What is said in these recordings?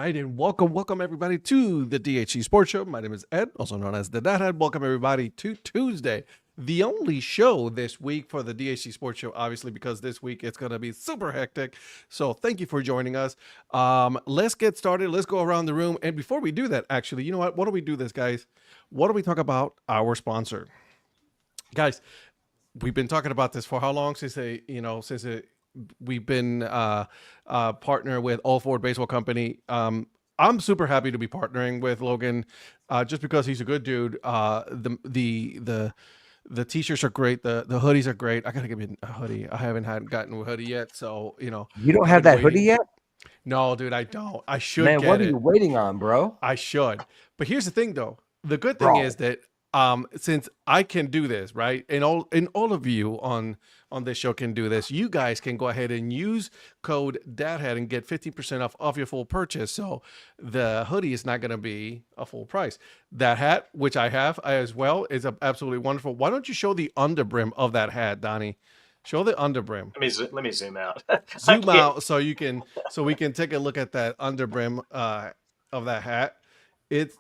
right, and welcome everybody to the DHC Sports Show. My name is Ed, also known as the Dad Hat. Welcome everybody to Tuesday, the only show this week for the DHC Sports Show, obviously, because this week it's going to be super hectic. So thank you for joining us. Let's get started. Let's go around the room. And before we do that, actually, you know what? Why don't we do this, guys? Why don't we talk about our sponsor? Guys, we've been talking about this for how long? We've been partner with All Forward Baseball Company. I'm super happy to be partnering with Logan, just because he's a good dude. The t-shirts are great. The hoodies are great. I gotta give you a hoodie. I haven't gotten a hoodie yet, so you don't have that hoodie yet. No, dude, I don't. I should. Man, what are you waiting on, bro? I should. But here's the thing, though. The good thing is that since I can do this, right, and all of you on this show can do this, you guys can go ahead and use code DADHAT and get 15% off your full purchase. So the hoodie is not going to be a full price. That hat, which I have as well, is absolutely wonderful. Why don't you show the underbrim of that hat, Donnie? Show the underbrim. Let me zoom out. Zoom out so we can take a look at that underbrim of that hat. It's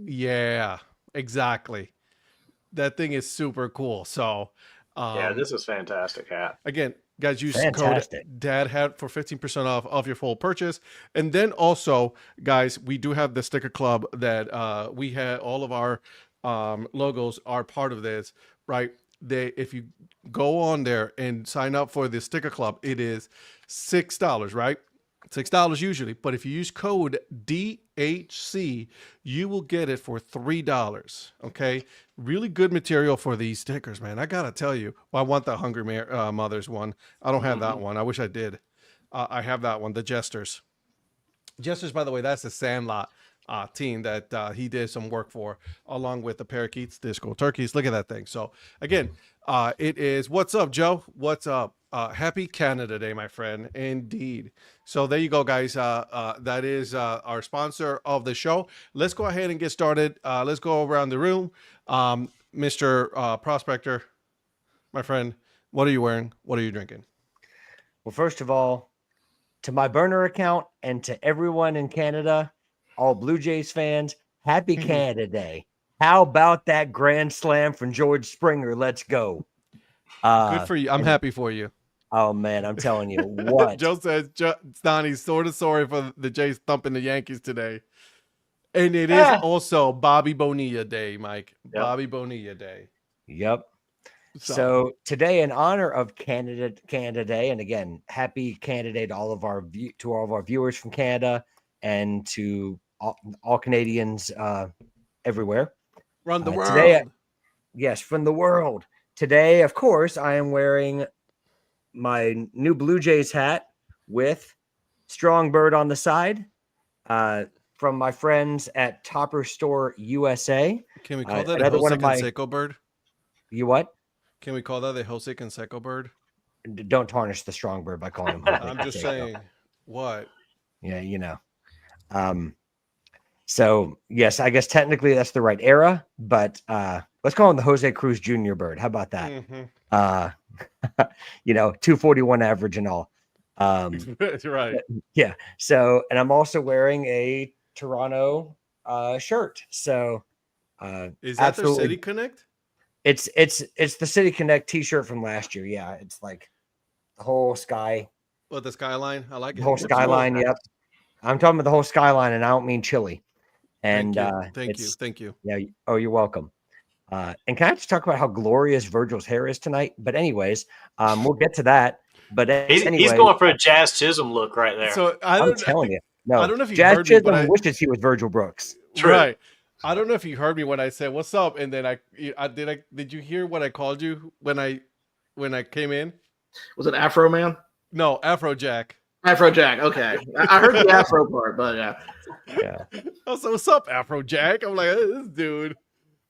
yeah, exactly. That thing is super cool. So yeah, this is fantastic hat. Again, guys, use code DADHAT for 15% off your full purchase. And then also, guys, we do have the sticker club that we had. All of our logos are part of this, right? If you go on there and sign up for the sticker club, it is $6, right? $6 usually, but if you use code DHC, you will get it for $3. Okay, really good material for these stickers, man. I gotta tell you, I want the Hungry Mothers one. I don't have that one. I wish I did. I have that one. The Jesters. Jesters, by the way, that's the Sandlot team that he did some work for, along with the Parakeets, Disco Turkeys. Look at that thing. So again, it is. What's up, Joe? What's up? Happy Canada Day, my friend. Indeed. So there you go, guys. That is our sponsor of the show. Let's go ahead and get started. Let's go around the room. Mr. Prospector, my friend, what are you wearing? What are you drinking? Well, first of all, to my burner account and to everyone in Canada, all Blue Jays fans, happy Canada Day. How about that grand slam from George Springer? Let's go. Good for you. I'm happy for you. Oh, man, I'm telling you what. Joe says, Donnie's sort of sorry for the Jays thumping the Yankees today. And it is also Bobby Bonilla Day, Mike. Yep. Bobby Bonilla Day. Yep. So today, in honor of Canada Day, and again, happy Canada Day to all of our viewers from Canada and to all Canadians everywhere. Around the world. Today, yes, from the world. Today, of course, I am wearing my new Blue Jays hat with Strong Bird on the side from my friends at Topper Store USA. Can we call that a Jose Canseco bird? You what? Can we call that a Jose Canseco bird? Don't tarnish the Strong Bird by calling him Jose I'm just saying. What? Yeah, you know. So, yes, I guess technically that's the right era, but let's call him the Jose Cruz Jr. bird. How about that? 241 average and all. That's right. Yeah. So, and I'm also wearing a Toronto shirt. So, is that the City Connect? It's the City Connect t-shirt from last year. Yeah, it's like the whole sky. Oh, the skyline. I like it. The whole skyline. Yep. I'm talking about the whole skyline, and I don't mean chili. And thank you. Yeah. Oh, you're welcome. And can I just talk about how glorious Virgil's hair is tonight? But anyways, we'll get to that. But anyway, he's going for a Jazz Chisholm look right there. So I'm telling you, no. I don't know if you Jazz heard Chisholm me, but wishes he was Virgil Brooks. True. Right. I don't know if you heard me when I said "What's up," and then did you hear what I called you when I came in? Was it Afro Man? No, Afro Jack. Afro Jack. Okay, I heard the Afro part, but yeah. So what's up, Afro Jack? I'm like, this dude.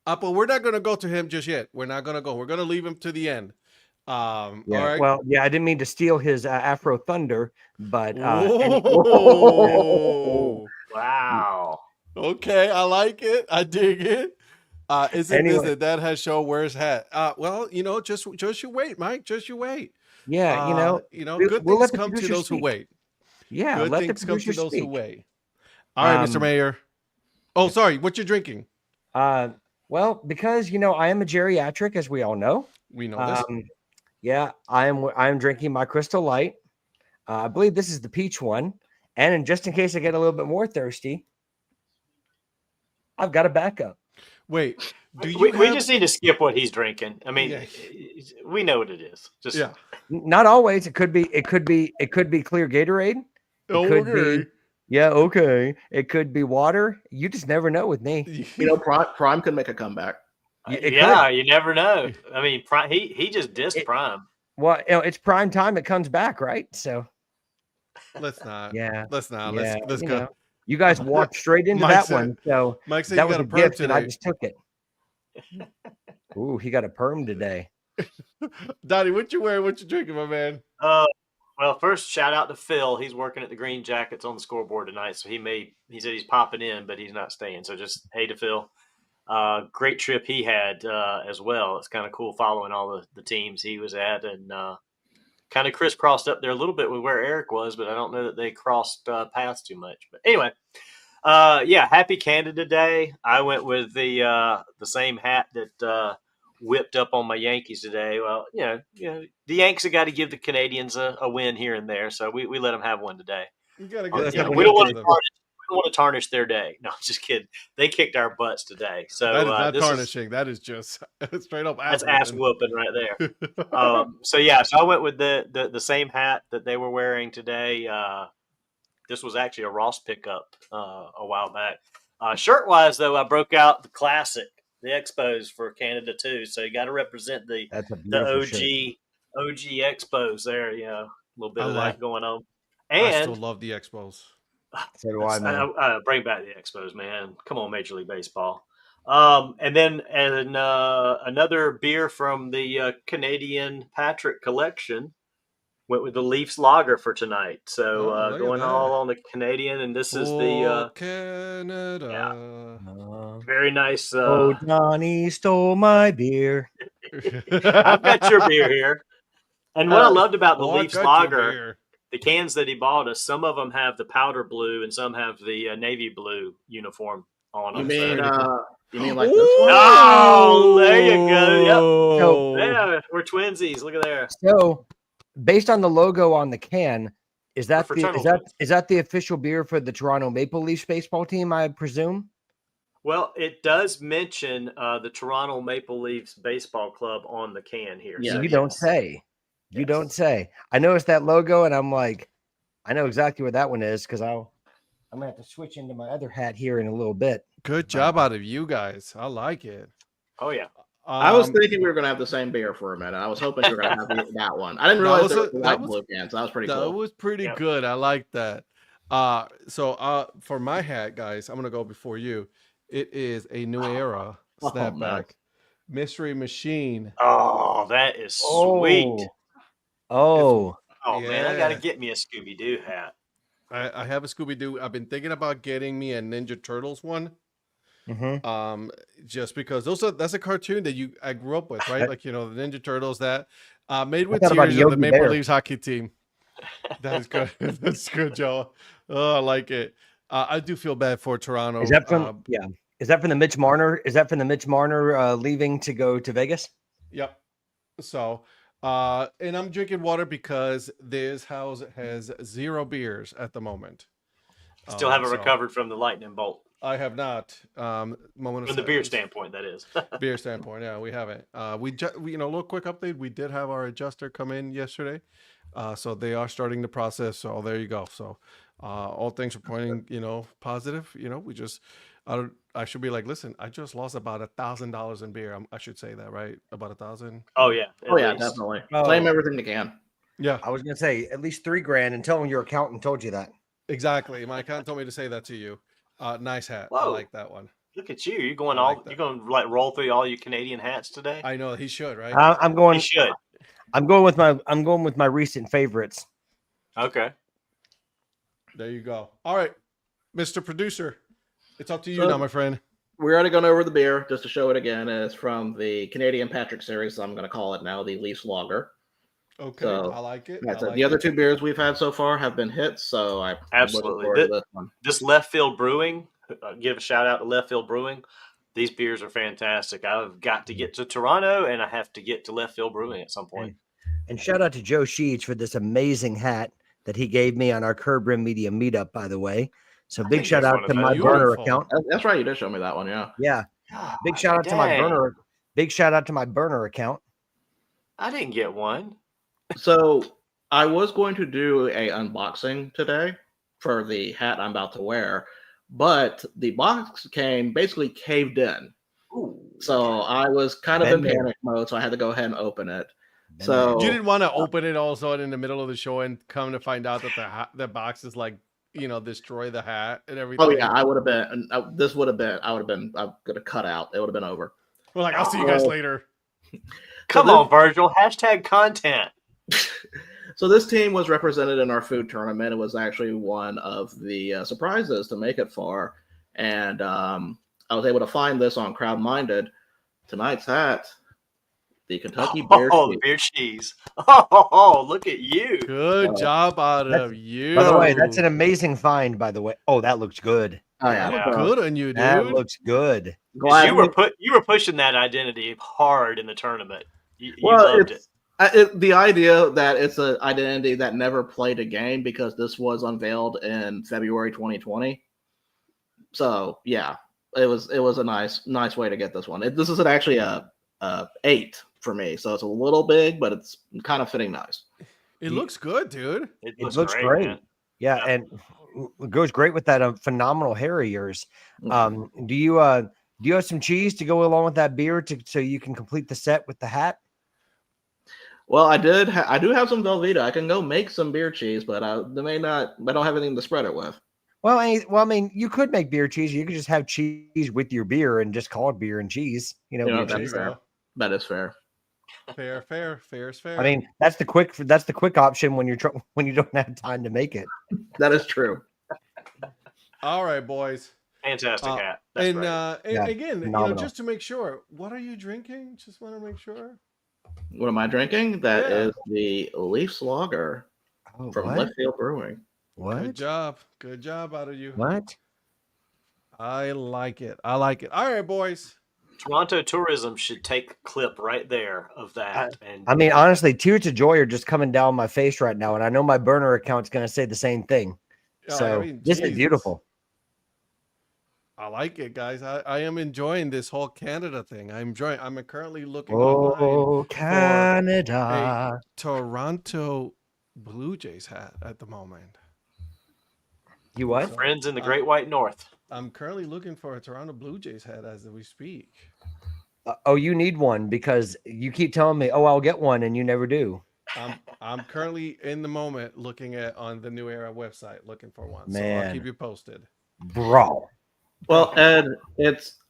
But we're not gonna go to him just yet. We're not gonna go. We're gonna leave him to the end. All right. Right. Well, yeah, I didn't mean to steal his Afro Thunder, but Wow. Okay, I like it. I dig it. Isn't Anyway. this the Dad Hat Show? Where's hat? Well, just you wait, Mike. Just you wait. yeah, Good we'll things let the come to producers those who speak. wait. Yeah, Good let the things come to producers those who speak. wait. All right, Mr. Mayor. Oh, sorry. What you drinking? Well, because I am a geriatric, as we all know. We know this. Yeah, I'm drinking my Crystal Light. I believe this is the peach one. And just in case I get a little bit more thirsty, I've got a backup. Wait, we just need to skip what he's drinking. I mean, we know what it is. Just not always. It could be clear Gatorade. It could be It could be water. You just never know with me. Prime could make a comeback. You never know. I mean, he just dissed Prime. Well, it's prime time. It comes back, right? So let's not. Let's go. Know. You guys walked straight into that one. So Mike said that you got was a perm gift, today. and I just took it. Ooh, he got a perm today. Donnie, what you wearing? What you drinking, my man? Well, first shout out to Phil. He's working at the Green Jackets on the scoreboard tonight, so he said he's popping in, but he's not staying. So just hey to Phil. Great trip he had as well. It's kind of cool following all the teams he was at, and kind of crisscrossed up there a little bit with where Eric was, but I don't know that they crossed paths too much. But anyway, happy Canada Day. I went with the same hat that whipped up on my Yankees today. Well, the Yanks have got to give the Canadians a win here and there, so we let them have one today. You gotta get we don't want to tarnish their day. No, just kidding. They kicked our butts today. So that is not tarnishing. That is just straight up ass. That's ass whooping right there. So I went with the same hat that they were wearing today. This was actually a Ross pickup a while back. Shirt wise though, I broke out the classic, the Expos for Canada too. So you got to represent the OG Expos there. A little bit of that going on. And I still love the Expos. So do I, man. Bring back the Expos, man. Come on, Major League Baseball. And then another beer from the Canadian Patrick collection. Went with the Leafs Lager for tonight. So going all on the Canadian, and this is the Canada. Very nice. Donnie stole my beer. I've got your beer here. And what I loved about the Leafs Lager, the cans that he bought us, some of them have the powder blue and some have the navy blue uniform on them. You mean like this one? Oh, there you go. Yep. We're twinsies. Look at there. So, based on the logo on the can, is that the official beer for the Toronto Maple Leafs baseball team, I presume? Well, it does mention the Toronto Maple Leafs baseball club on the can here. Yeah, so you don't say. You don't say. I noticed that logo, and I'm like, I know exactly what that one is because I'm gonna have to switch into my other hat here in a little bit. Good job out of you guys. I like it. Oh yeah. I was thinking we were gonna have the same beer for a minute. I was hoping you were gonna have that one. I didn't realize there was the white blue can, so that was pretty cool. That was pretty good. I like that. So for my hat, guys, I'm gonna go before you. It is a New Era snapback mystery machine. Oh, that is sweet. Oh man, I gotta get me a Scooby-Doo hat. I have a Scooby-Doo. I've been thinking about getting me a Ninja Turtles one. Mm-hmm. Just because that's a cartoon that I grew up with, right? Like the Ninja Turtles that made with tears of the Maple Leafs hockey team. That is good. That's good, Joe. Oh, I like it. I do feel bad for Toronto. Is that from Is that from the Mitch Marner? Is that from the Mitch Marner leaving to go to Vegas? Yep. So, and I'm drinking water because this house has 0 beers at the moment. Still haven't recovered from the lightning bolt. I have not. From the beer standpoint, that is. Beer standpoint, yeah, we haven't. We a little quick update. We did have our adjuster come in yesterday, so they are starting the process. So there you go. So all things are pointing, positive. We just, I should be like, listen, I just lost about $1,000 in beer. I should say that, right? About 1,000. Oh yeah. Definitely. Claim everything you can. Yeah. I was gonna say at least $3,000 and tell them your accountant told you that. Exactly. My accountant told me to say that to you. Nice hat. Whoa. I like that one. Look at you. You're going you're going to like roll through all your Canadian hats today? I know he should, right? I'm going. He should. I'm going with my recent favorites. Okay. There you go. All right, Mr. Producer, it's up to you now, my friend. We're already going over the beer just to show it again. It's from the Canadian Patrick series. So I'm going to call it now the Leafs Lager. Okay, So I like it. that's I it. like The other it. two beers we've had so far have been hits, so I'm looking Absolutely. forward to this one. This Left Field Brewing, give a shout out to Left Field Brewing. These beers are fantastic. I've got to get to Toronto, and I have to get to Left Field Brewing at some point. And shout out to Joe Sheets for this amazing hat that he gave me on our Curb Rim Media meetup, by the way. So big shout out to my burner account. That's right. You did show me that one. Yeah. Yeah. Big shout out to my burner. Big shout out to my burner account. I didn't get one. So I was going to do a unboxing today for the hat I'm about to wear, but the box came basically caved in. Ooh. So I was kind of in panic mode, so I had to go ahead and open it. So you didn't want to open it also in the middle of the show and come to find out that the box is like, destroy the hat and everything. Oh yeah, I would have been. I would have been. I'm gonna cut out. It would have been over. Well, like I'll see you guys later. Come on, Virgil. Hashtag content. So this team was represented in our food tournament. It was actually one of the surprises to make it far, and I was able to find this on Crowd Minded. Tonight's hat, the Kentucky Bear Cheese. The beer cheese. Oh, look at you. Good job out of you. By the way, that's an amazing find, by the way. Oh, that looks good. Oh yeah, that looks good on you, dude. That looks good. You were pushing that identity hard in the tournament. You loved it. The idea that it's an identity that never played a game because this was unveiled in February 2020. So yeah, it was a nice way to get this one. This is actually a 8 for me, so it's a little big, but it's kind of fitting nice. It looks good, dude. It looks great. Yeah, and it goes great with that phenomenal hair of yours. Do you have some cheese to go along with that beer so you can complete the set with the hat? Well, I do have some Velveeta. I can go make some beer cheese, but I don't have anything to spread it with. Well, I mean, you could make beer cheese. You could just have cheese with your beer and just call it beer and cheese. That's fair. That is fair. Fair is fair. I mean, that's the quick option when you don't have time to make it. That is true. All right, boys. Fantastic hat. And again, phenomenal. just to make sure, what are you drinking? Just want to make sure. What am I drinking? That is the Leafs Lager from Left Field Brewing. What? Good job out of you. What? I like it. All right, boys. Toronto tourism should take a clip right there of that. I mean, honestly, tears of joy are just coming down my face right now, and I know my burner account's going to say the same thing. So this is beautiful. I like it, guys. I am enjoying this whole Canada thing. I'm currently looking Canada, for a Toronto Blue Jays hat at the moment. You what? Friends in the Great White North. I'm currently looking for a Toronto Blue Jays hat as we speak. You need one because you keep telling me, I'll get one, and you never do. I'm currently in the moment looking on the New Era website looking for one. Man. So I'll keep you posted. Bro. Well, Ed,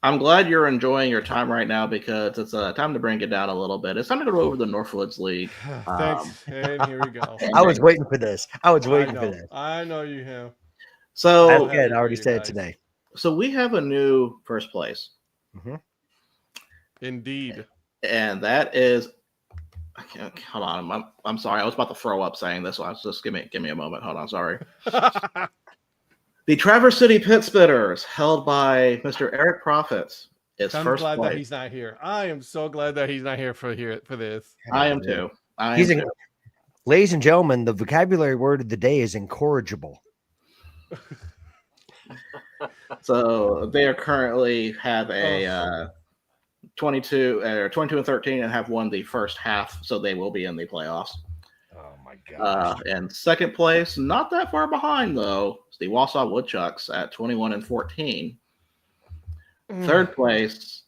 I'm glad you're enjoying your time right now because it's time to bring it down a little bit. It's time to go over the Northwoods League. Thanks. And here we go. I was waiting for this. I know you have. So I already said it today. So we have a new first place. Mm-hmm. Indeed. And that is, hold on. I'm sorry. I was about to throw up saying this. So just give me a moment. Hold on. Sorry. The Traverse City Pit Spitters, held by Mr. Eric Profits, is I'm first glad place. that he's not here. I am so glad that he's not here for this. I am too. Ladies and gentlemen, the vocabulary word of the day is incorrigible. So they are currently have a 22 and 13 and have won the first half, so they will be in the playoffs. Oh my gosh. And second place, not that far behind though, is the Wausau Woodchucks at 21 and 14. Third place,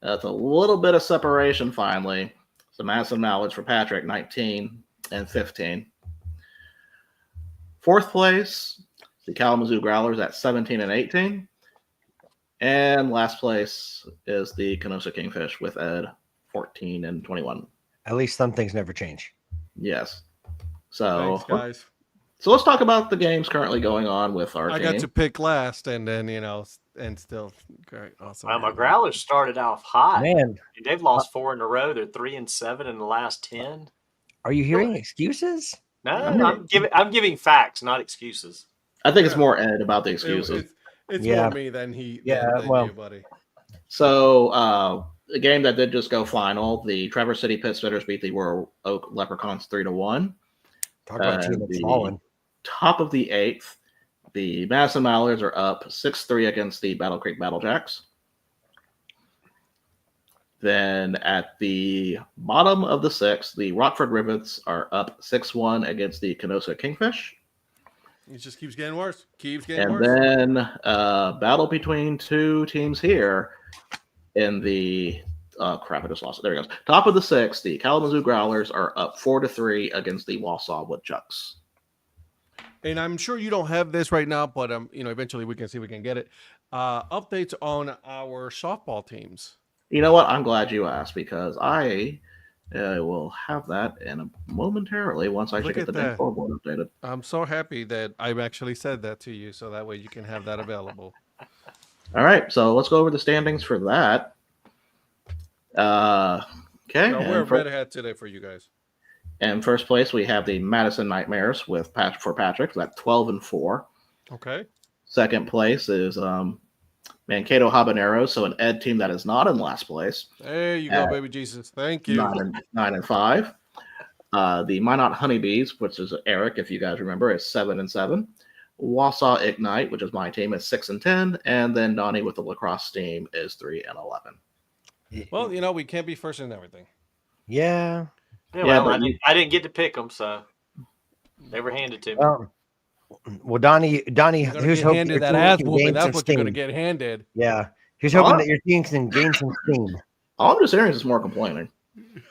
that's a little bit of separation finally. Some massive knowledge for Patrick, 19 and 15. Fourth place, the Kalamazoo Growlers at 17 and 18. And last place is the Kenosha Kingfish with Ed, 14 and 21. At least some things never change. Yes. So, thanks, guys. So let's talk about the games currently going on with our team. I got to pick last, and then and still great. Awesome. Well, my Growlers started off hot. Man, They've lost 4 in a row. They're 3-7 in the last 10. Are you hearing excuses? No, I'm giving facts, not excuses. I think it's more Ed about the excuses. It's Yeah. more me than well, you, buddy. So the game that did just go final, the Traverse City Pit Spitters beat the Royal Oak Leprechauns 3-1. talk about a team that's fallen. Top of the 8th, the Madison Mallards are up 6-3 against the Battle Creek Battlejacks. Then at the bottom of the 6th, the Rockford Rivets are up 6-1 against the Kenosha Kingfish. It just keeps getting worse. And then battle between two teams here in the crap, I just lost it. There it goes. Top of the 6th, the Kalamazoo Growlers are up 4-3 against the Wausau Woodchucks. And I'm sure you don't have this right now, but eventually we can see if we can get it. Updates on our softball teams. You know what? I'm glad you asked because I will have that momentarily once I should get the scoreboard updated. I'm so happy that I've actually said that to you, so that way you can have that available. All right, so let's go over the standings for that. Okay. So we're red hat today for you guys. In first place, we have the Madison Nightmares for Patrick. That's 12-4. Okay. Second place is Mankato Habaneros, so an Ed team that is not in last place. There you go, baby Jesus. Thank you. 9-5. The Minot Honeybees, which is Eric, if you guys remember, is 7-7. Wausau Ignite, which is my team, is 6-10, and then Donnie with the lacrosse team is 3-11. Well, we can't be first in everything. Yeah. Well, I didn't get to pick them, so they were handed to me. Well, Donnie, who's hoping handed that ass whooping? That's what you're going to get handed. Yeah, he's hoping that your team can gain some steam. All I'm just hearing is more complaining.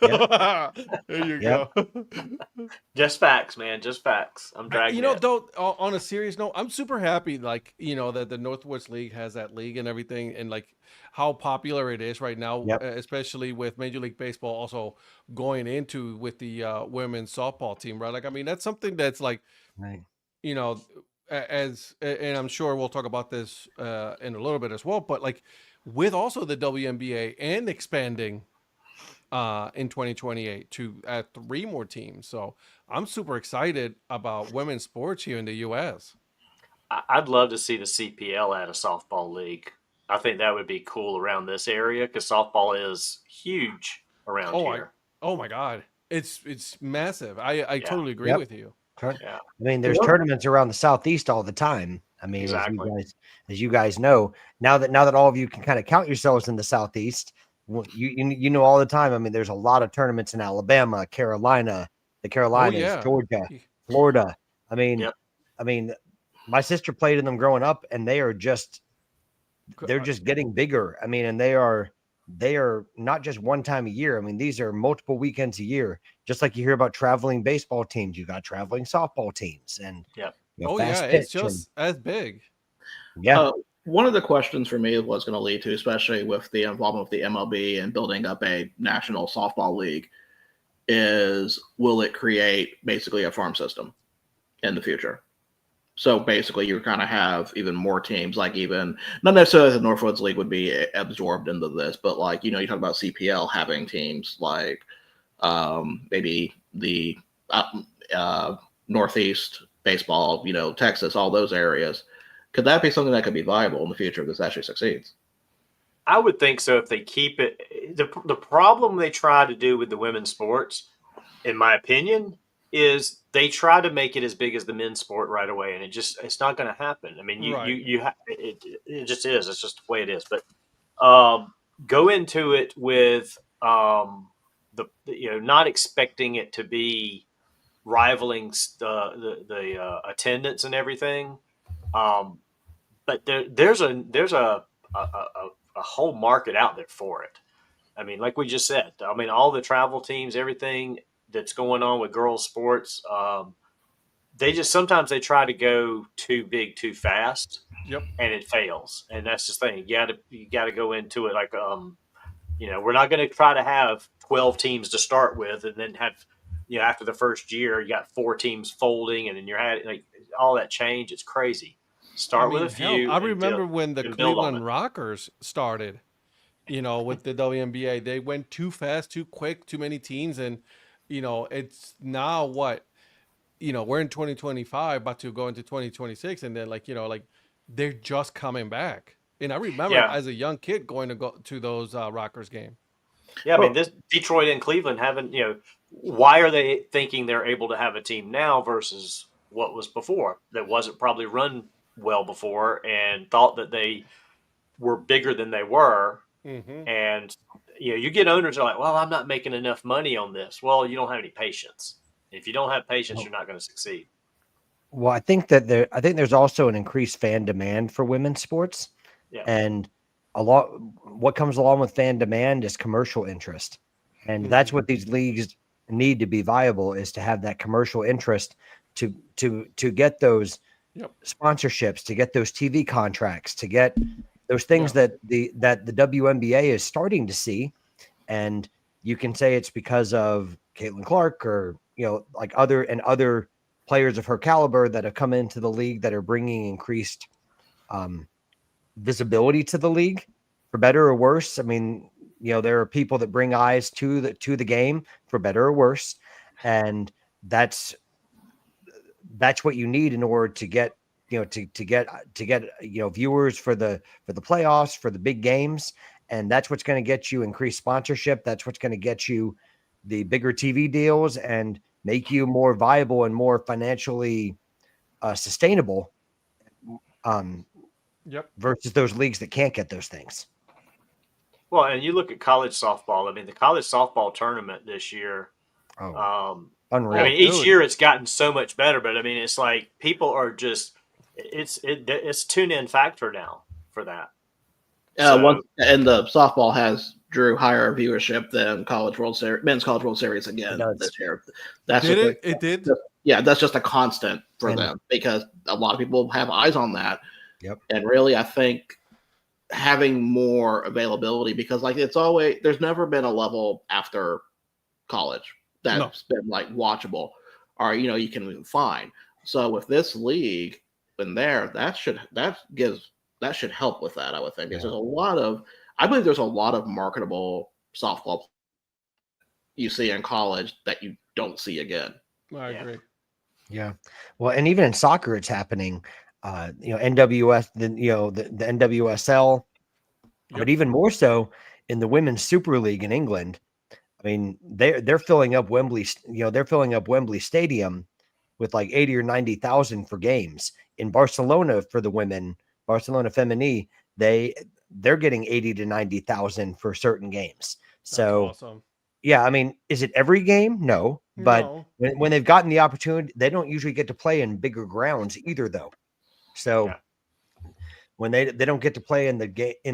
Yep. There you go. Just facts, man. Just facts. I'm dragging. Though, on a serious note, I'm super happy, that the Northwest League has that league and everything, and how popular it is right now, especially with Major League Baseball also going into with the women's softball team, right? That's something that's right. And I'm sure we'll talk about this in a little bit as well, but with also the WNBA and expanding in 2028 to add 3 more teams. So I'm super excited about women's sports here in the U.S. I'd love to see the CPL add a softball league. I think that would be cool around this area because softball is huge around here. Oh my God. It's massive. I totally agree with you. Yeah. There's tournaments around the Southeast all the time. Exactly. as you guys know, now that all of you can kind of count yourselves in the Southeast, you know all the time. There's a lot of tournaments in Alabama, Carolina, the Carolinas, Georgia, Florida. My sister played in them growing up, and they're just getting bigger. And they are not just one time a year. These are multiple weekends a year. Just like you hear about traveling baseball teams, you got traveling softball teams, and it's just as big. Yeah. One of the questions for me was going to lead to, especially with the involvement of the MLB and building up a national softball league, is will it create basically a farm system in the future? So basically, you kind of have even more teams, even not necessarily the Northwoods League would be absorbed into this, but you talk about CPL having teams maybe the Northeast baseball, Texas, all those areas. Could that be something that could be viable in the future if this actually succeeds? I would think so if they keep it. The problem they try to do with the women's sports, in my opinion, is they try to make it as big as the men's sport right away, and it's not going to happen. It just is. It's just the way it is. But go into it with not expecting it to be rivaling the attendance and everything. But there's a whole market out there for it. Like we just said, all the travel teams, everything that's going on with girls sports, sometimes they try to go too big too fast. Yep. And it fails. And that's the thing. You got to go into it we're not going to try to have 12 teams to start with and then have, after the first year, you got 4 teams folding and then you're having all that change. It's crazy. Start with a few. I remember when the Cleveland Rockers started, with the WNBA, they went too fast, too quick, too many teams, and it's now what, we're in 2025, about to go into 2026, and then like they're just coming back. And I remember as a young kid going to go to those Rockers game. Yeah, I mean, this Detroit and Cleveland haven't, why are they thinking they're able to have a team now versus what was before that wasn't probably run well before and thought that they were bigger than they were. Mm-hmm. And, you get owners who are like, well, I'm not making enough money on this. Well, you don't have any patience. If you don't have patience, you're not going to succeed. Well, I think there's also an increased fan demand for women's sports. Yeah. And what comes along with fan demand is commercial interest. And that's what these leagues need to be viable, is to have that commercial interest to get those sponsorships, to get those TV contracts, to get those things that the WNBA is starting to see. And you can say it's because of Caitlin Clark or, like other players of her caliber that have come into the league that are bringing increased visibility to the league, for better or worse. I mean, there are people that bring eyes to the game, for better or worse. And that's what you need in order to get, to get viewers for the playoffs, for the big games. And that's what's going to get you increased sponsorship. That's what's going to get you the bigger TV deals and make you more viable and more financially sustainable. Versus those leagues that can't get those things. Well, and you look at college softball. I mean, the college softball tournament this year, unreal. I mean, each year it's gotten so much better, but I mean, it's like people are just it's tune-in factor now for that. And the softball has drew higher viewership than men's college World Series again this year. It did. That's just a constant for them, because a lot of people have eyes on that. Yep. And really, I think having more availability, because there's never been a level after college that's been like watchable, or you can even find. So with this league in there, that should help with that. I would think. I believe there's a lot of marketable softball you see in college that you don't see again. I agree. Yeah. Well, and even in soccer, it's happening. NWS, the NWSL, but even more so in the Women's Super League in England. I mean, they're filling up Wembley. They're filling up Wembley Stadium with like 80 or 90,000 for games. In Barcelona for the women, Barcelona Femení, they're getting 80 to 90,000 for certain games. So that's awesome. Yeah, I mean, is it every game? No, but when they've gotten the opportunity, they don't usually get to play in bigger grounds either, though. So when they don't get to play in the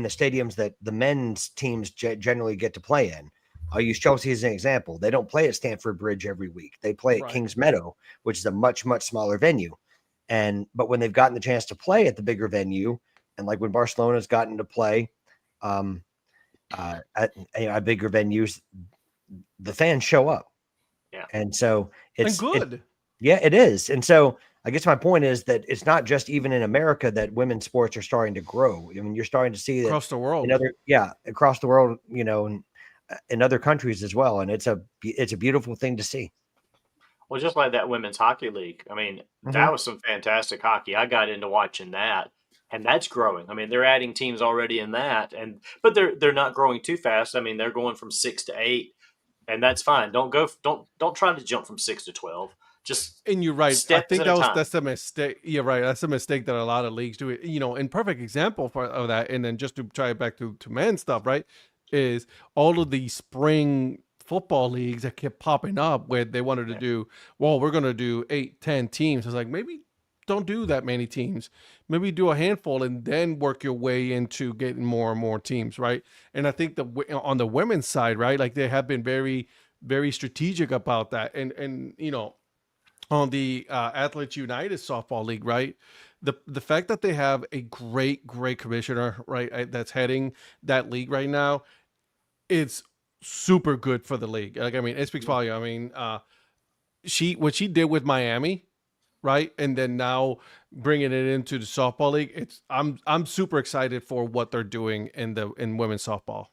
stadiums that the men's teams generally get to play in, I'll use Chelsea as an example. They don't play at Stamford Bridge every week. They play at Kings Meadow, which is a much smaller venue. But when they've gotten the chance to play at the bigger venue, and like when Barcelona's gotten to play at bigger venues, the fans show up. Yeah, and so it's good. It is. And so I guess my point is that it's not just even in America that women's sports are starting to grow. I mean, you're starting to see that across the world, across the world, in other countries as well. And it's a beautiful thing to see. Well, just like that women's hockey league. I mean, that was some fantastic hockey. I got into watching that, and that's growing. I mean, they're adding teams already in that, but they're not growing too fast. I mean, they're going from 6 to 8, and that's fine. Don't try to jump from 6 to 12. And you're right. I think that's a mistake. You're right. That's a mistake that a lot of leagues do. And perfect example of that. And then just to try it back to men's stuff, right, is all of the spring football leagues that kept popping up where they wanted to do, well, we're going to do 8, 10 teams. It's like, maybe don't do that many teams. Maybe do a handful and then work your way into getting more and more teams, right? And I think on the women's side, right, like they have been very, very strategic about that. And on the Athletes United softball league, right? The fact that they have a great commissioner, right, that's heading that league right now, it's super good for the league. Like, I mean, it speaks volume. I mean, what she did with Miami, right, and then now bringing it into the softball league, I'm super excited for what they're doing in women's softball.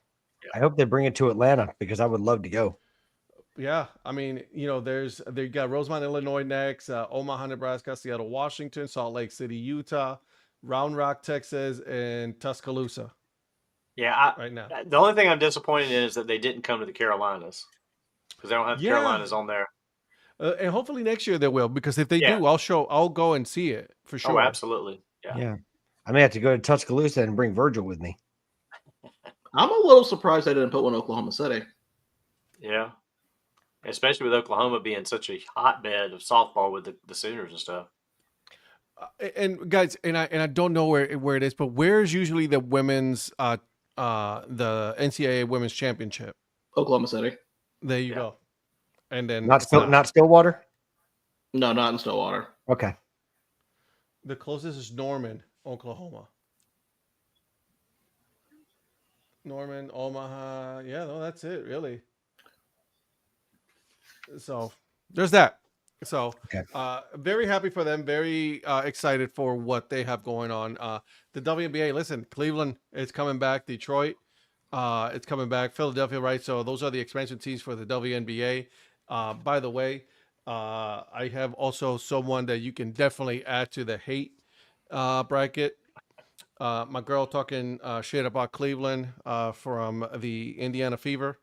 I hope they bring it to Atlanta because I would love to go. Yeah, I mean, they got Rosemont, Illinois next, Omaha, Nebraska, Seattle, Washington, Salt Lake City, Utah, Round Rock, Texas, and Tuscaloosa Yeah, right now. the only thing I'm disappointed in is that they didn't come to the Carolinas because they don't have the Yeah, Carolinas on there. and hopefully next year they will, because if they Yeah. do, I'll go and see it for Oh, sure. absolutely. Yeah. I may have to go to Tuscaloosa and bring Virgil with me. I'm a little surprised they didn't put one in Oklahoma City. Yeah. Especially with Oklahoma being such a hotbed of softball with the Sooners and stuff. And guys, and I don't know where it is, but where is usually the women's the NCAA Women's Championship? Oklahoma City. There you go. And then Not Stillwater? No, not in Stillwater. Okay. The closest is Norman, Oklahoma. Norman, Omaha. Yeah, no, that's it, really. So there's that. So very happy for them. Very excited for what they have going on. The WNBA, listen, Cleveland is coming back. Detroit, it's coming back. Philadelphia, right? So those are the expansion teams for the WNBA. By the way, I have also someone that you can definitely add to the hate bracket. My girl talking shit about Cleveland from the Indiana Fever.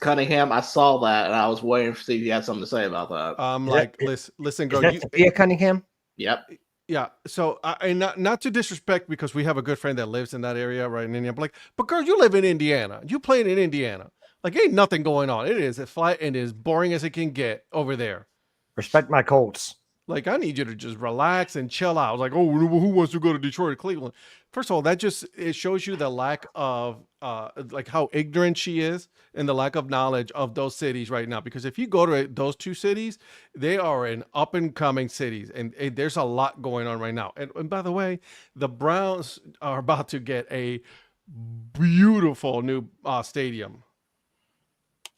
Cunningham, I saw that, and I was waiting to see if you had something to say about that. Listen, girl. Is that Sophia Cunningham? Yep. Yeah. So, and not to disrespect, because we have a good friend that lives in that area, right in Indiana. But girl, you live in Indiana. You playing in Indiana. Like, ain't nothing going on. It is as flat and as boring as it can get over there. Respect my Colts. Like, I need you to just relax and chill out. I was like, oh, who wants to go to Detroit or Cleveland? First of all, it shows you the lack of like how ignorant she is and the lack of knowledge of those cities right now. Because if you go to those two cities, they are in up and coming cities, and there's a lot going on right now. And by the way, the Browns are about to get a beautiful new stadium.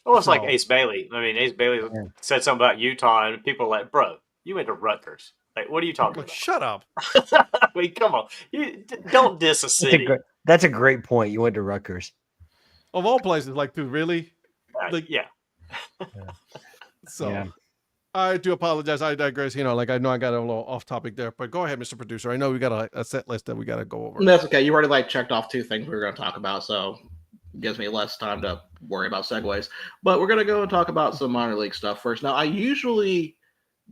Almost like Ace Bailey. I mean, Ace Bailey said something about Utah, and people are like, bro, you went to Rutgers. Like, what are you talking about? Shut up. I mean, come on. You don't diss a city. That's a great point. You went to Rutgers. Of all places, like, dude, really? Yeah. So, I do apologize. I digress. I know I got a little off topic there, but go ahead, Mr. Producer. I know we got a set list that we got to go over. That's okay. You already checked off two things we were going to talk about, so it gives me less time to worry about segues. But we're going to go and talk about some minor league stuff first. Now, I usually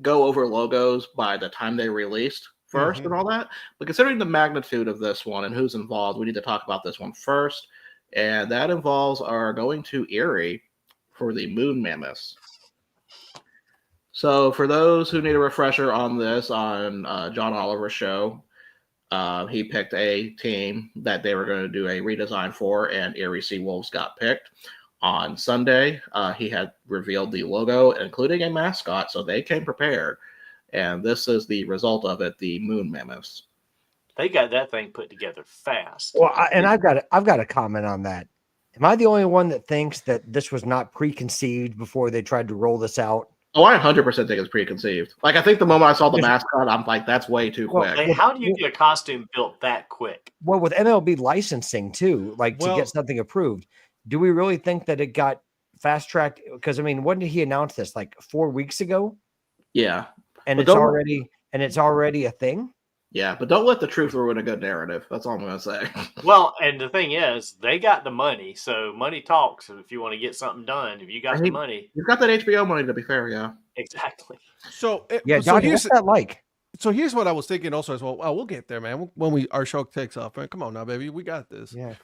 go over logos by the time they released first and all that, but considering the magnitude of this one and who's involved, we need to talk about this one first, and that involves our going to Erie for the Moon Mammoths. So for those who need a refresher on this, on John Oliver's show, he picked a team that they were going to do a redesign for, and Erie Seawolves got picked. On Sunday, he had revealed the logo, including a mascot, so they came prepared. And this is the result of it: the Moon Mammoths. They got that thing put together fast. Well, I've got a comment on that. Am I the only one that thinks that this was not preconceived before they tried to roll this out? Oh, I 100% think it's preconceived. Like, I think the moment I saw the mascot, I'm like, that's way too quick. Like, how do you get a costume built that quick? Well, with MLB licensing too, to get something approved. Do we really think that it got fast tracked? Because I mean, when did he announce this? Like 4 weeks ago? Yeah. And it's already a thing? Yeah, but don't let the truth ruin a good narrative. That's all I'm going to say. Well, and the thing is, they got the money, so money talks. If you want to get something done, if you got the money, you've got that HBO money. To be fair, yeah, exactly. So Donnie, what's that like? So here's what I was thinking also as well. Well, we'll get there, man. When our show takes off, man. Come on now, baby, we got this. Yeah.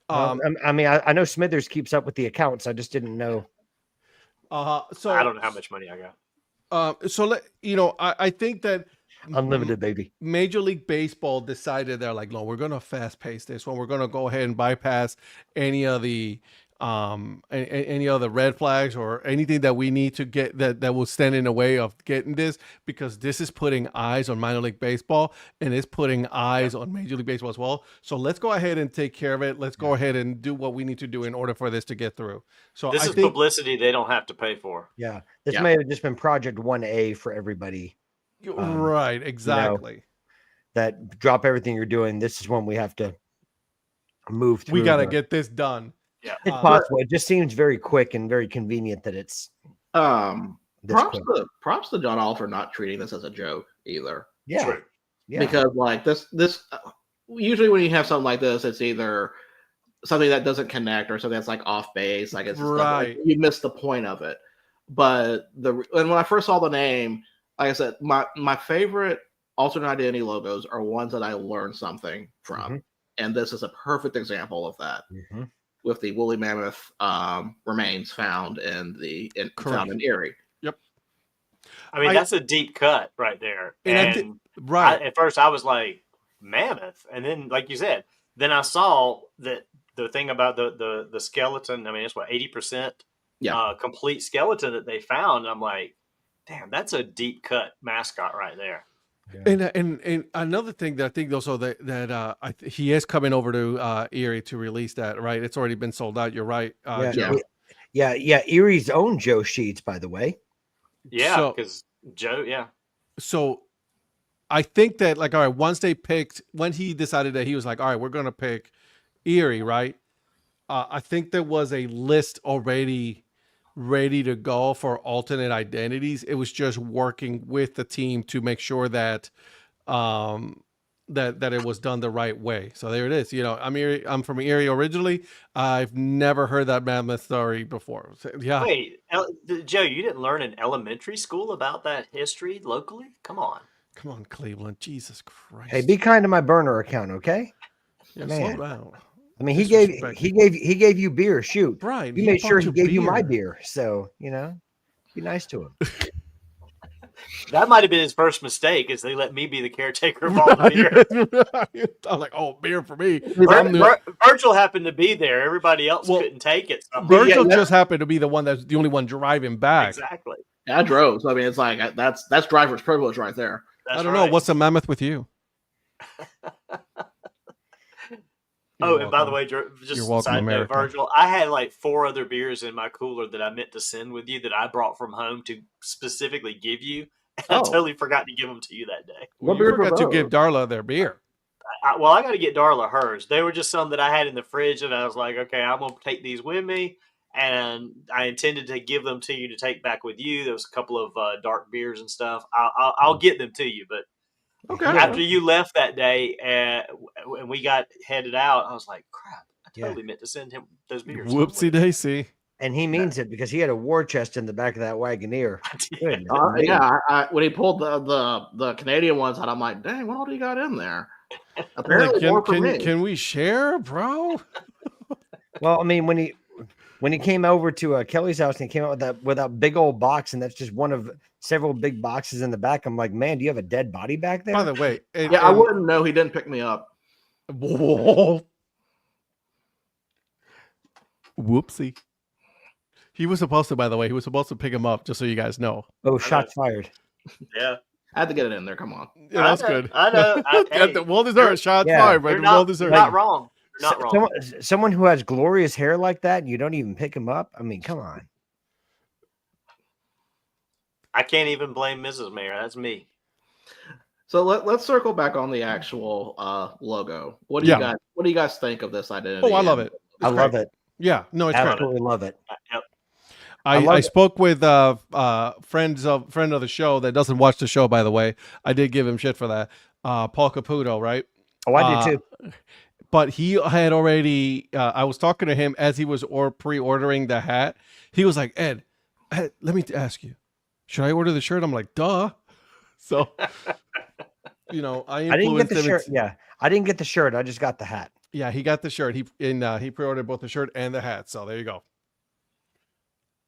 I mean, I know Smithers keeps up with the accounts. I just didn't know. So I don't know how much money I got. I think that unlimited, baby. Major League Baseball decided they're like, no, we're going to fast pace this one. We're going to go ahead and bypass any of the red flags or anything that we need to get that will stand in the way of getting this, because this is putting eyes on minor league baseball and it's putting eyes on Major League Baseball as well. So let's go ahead and take care of it. Let's go ahead and do what we need to do in order for this to get through. So this is publicity they don't have to pay for. Yeah. This may have just been Project 1A for everybody. Right. Exactly. That drop everything you're doing. This is when we have to move through. We got to get this done. Yeah, it's possible. It just seems very quick and very convenient that it's Props to John All for not treating this as a joke either. Yeah. True. Yeah. Because like this usually when you have something like this, it's either something that doesn't connect or something that's like off base, like it's just Right. you miss the point of it. But and when I first saw the name, like I said, my favorite alternate identity logos are ones that I learned something from, and this is a perfect example of that. With the woolly mammoth remains found in Erie. Yep. I mean, that's a deep cut right there. And right. At first, I was like, mammoth, and then, like you said, then I saw that the thing about the skeleton. I mean, it's what 80%. Yeah. Complete skeleton that they found. I'm like, damn, that's a deep cut mascot right there. Yeah. And another thing that I think also that he is coming over to Erie to release that, right? It's already been sold out. You're right. Yeah. Erie's own Joe Sheets, by the way. Yeah, because Joe. Yeah. So I think that like, all right, when he decided that he was like, all right, we're gonna pick Erie, right? I think there was a list already ready to go for alternate identities. It was just working with the team to make sure that that it was done the right way. So there it is. You know, I'm from Erie originally. I've never heard that mammoth story before. So, yeah. Wait, Joe, you didn't learn in elementary school about that history locally? Come on, Cleveland. Jesus Christ. Hey, be kind to my burner account, okay? Yeah, slow down. I mean, he gave you beer. Shoot, Brian. You made sure he gave you my beer. So be nice to him. That might have been his first mistake, is they let me be the caretaker of all the beer. I'm like, oh, beer for me. Virgil happened to be there. Everybody else couldn't take it. So Virgil just happened to be the one that's the only one driving back. Exactly. Yeah, I drove. So I mean, it's like that's driver's privilege right there. I don't know. What's a mammoth with you? And by the way, just side note, Virgil, I had like 4 other beers in my cooler that I meant to send with you that I brought from home to specifically give you. And I totally forgot to give them to you that day. Well, you forgot to give Darla their beer. I got to get Darla hers. They were just some that I had in the fridge, and I was like, okay, I'm going to take these with me. And I intended to give them to you to take back with you. There was a couple of dark beers and stuff. I'll get them to you, but after you left that day and we got headed out, I was like, crap, I totally meant to send him those beers. Whoopsie daisy. And he means it because he had a war chest in the back of that Wagoneer. When he pulled the Canadian ones out, I'm like, dang, what all do you got in there? Apparently, can we share, bro? Well, I mean, when he came over to Kelly's house and he came out with that big old box, and that's just one of several big boxes in the back. I'm like, man, do you have a dead body back there? By the way, I wouldn't know. He didn't pick me up. Whoa. Whoopsie. He was supposed to, by the way, pick him up, just so you guys know. Oh, shots fired. Yeah. I had to get it in there. Come on. Yeah, that's good. I know. Well deserved. Shots fired, but well deserved. Not wrong. You're not wrong. Someone who has glorious hair like that, and you don't even pick him up? I mean, come on. I can't even blame Mrs. Mayor. That's me. So let's circle back on the actual logo. What do you guys think of this identity? Oh, I love it. I love it. Yeah, no, it's absolutely great. Love it. Yep. I spoke with friend of the show that doesn't watch the show, by the way. I did give him shit for that. Paul Caputo, right? Oh, I did too. But he had already. I was talking to him as he was pre-ordering the hat. He was like, Ed, let me ask you, should I order the shirt? I'm like, duh. So, I didn't get the shirt. Yeah, I didn't get the shirt. I just got the hat. Yeah, he got the shirt. He pre-ordered both the shirt and the hat. So there you go.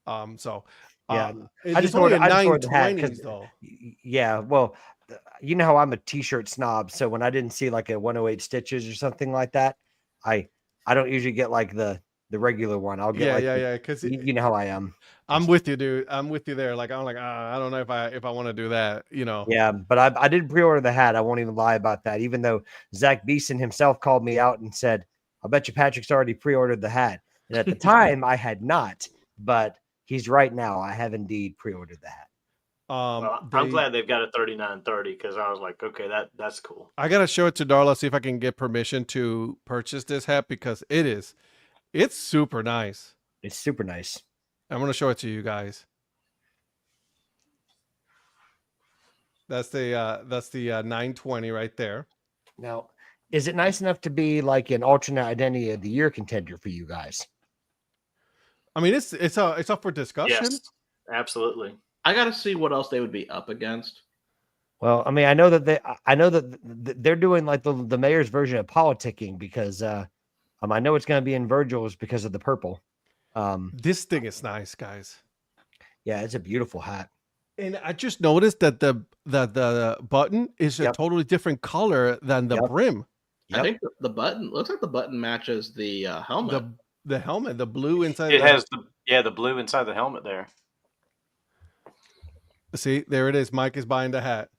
I just ordered the hat because, yeah, well, you know how I'm a t-shirt snob, so when I didn't see like a 108 stitches or something like that, I don't usually get like the regular one. I'll get because you know how I am. I'm with you, dude. I'm with you there. Like I'm like I don't know if I want to do that. Yeah, but I did pre-order the hat. I won't even lie about that. Even though Zach Beeson himself called me out and said, "I bet you Patrick's already pre-ordered the hat." And at the time, I had not, but he's right now. I have indeed pre-ordered the hat. I'm glad they've got a 3930 because I was like, okay, that's cool. I gotta show it to Darla, see if I can get permission to purchase this hat because it's super nice. It's super nice. I'm gonna show it to you guys. That's the 920 right there. Now, is it nice enough to be like an alternate identity of the year contender for you guys? I mean, it's up for discussion. Yes, absolutely. I got to see what else they would be up against. Well, I mean, I know that they're doing like the mayor's version of politicking because I know it's going to be in Virgil's because of the purple. This thing is nice, guys. Yeah, it's a beautiful hat. And I just noticed that the button is a totally different color than the brim. I think the button looks like the button matches the helmet. The helmet, the blue inside. It has the blue inside the helmet there. See, there it is. Mike is buying the hat.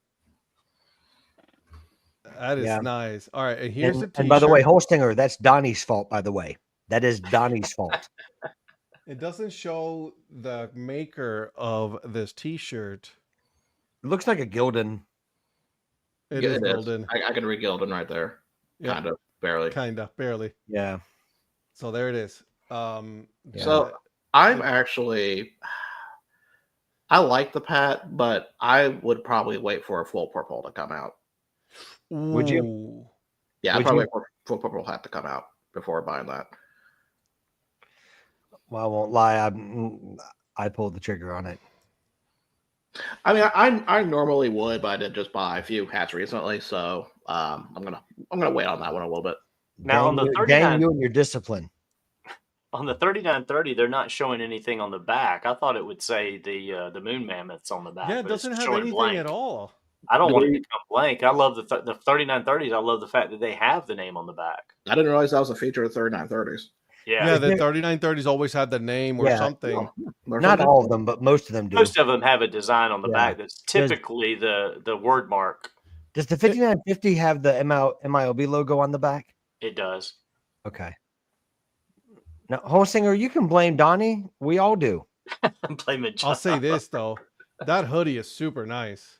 That is nice. All right, and here's the t-shirt. And by the way, Holstinger, that's Donnie's fault, by the way. That is Donnie's fault. It doesn't show the maker of this t-shirt. It looks like a Gildan. It is Gildan. I can read Gildan right there. Yeah. Kind of, barely. Kind of, barely. Yeah. So there it is. So I'm actually... I like the Pat, but I would probably wait for a full purple to come out. Would you? Yeah, I'd probably wait for a full purple hat to come out before buying that. Well, I won't lie. I pulled the trigger on it. I mean, I normally would, but I did just buy a few hats recently, so I'm gonna wait on that one a little bit. Now on the 39, you and your discipline. On the 3930, they're not showing anything on the back. I thought it would say the moon mammoths on the back. Yeah, it doesn't have anything blank at all. I don't want it to come blank. I love the 3930s. I love the fact that they have the name on the back. I didn't realize that was a feature of 3930s. Yeah, the 3930s always had the name or something. Not all of them, but most of them do. Most of them have a design on the back that's typically the word mark. Does the 5950 have the MILB logo on the back? It does. Okay. Now, Holstinger, you can blame Donnie. We all do. I'm blaming John. I'll say this though, that hoodie is super nice.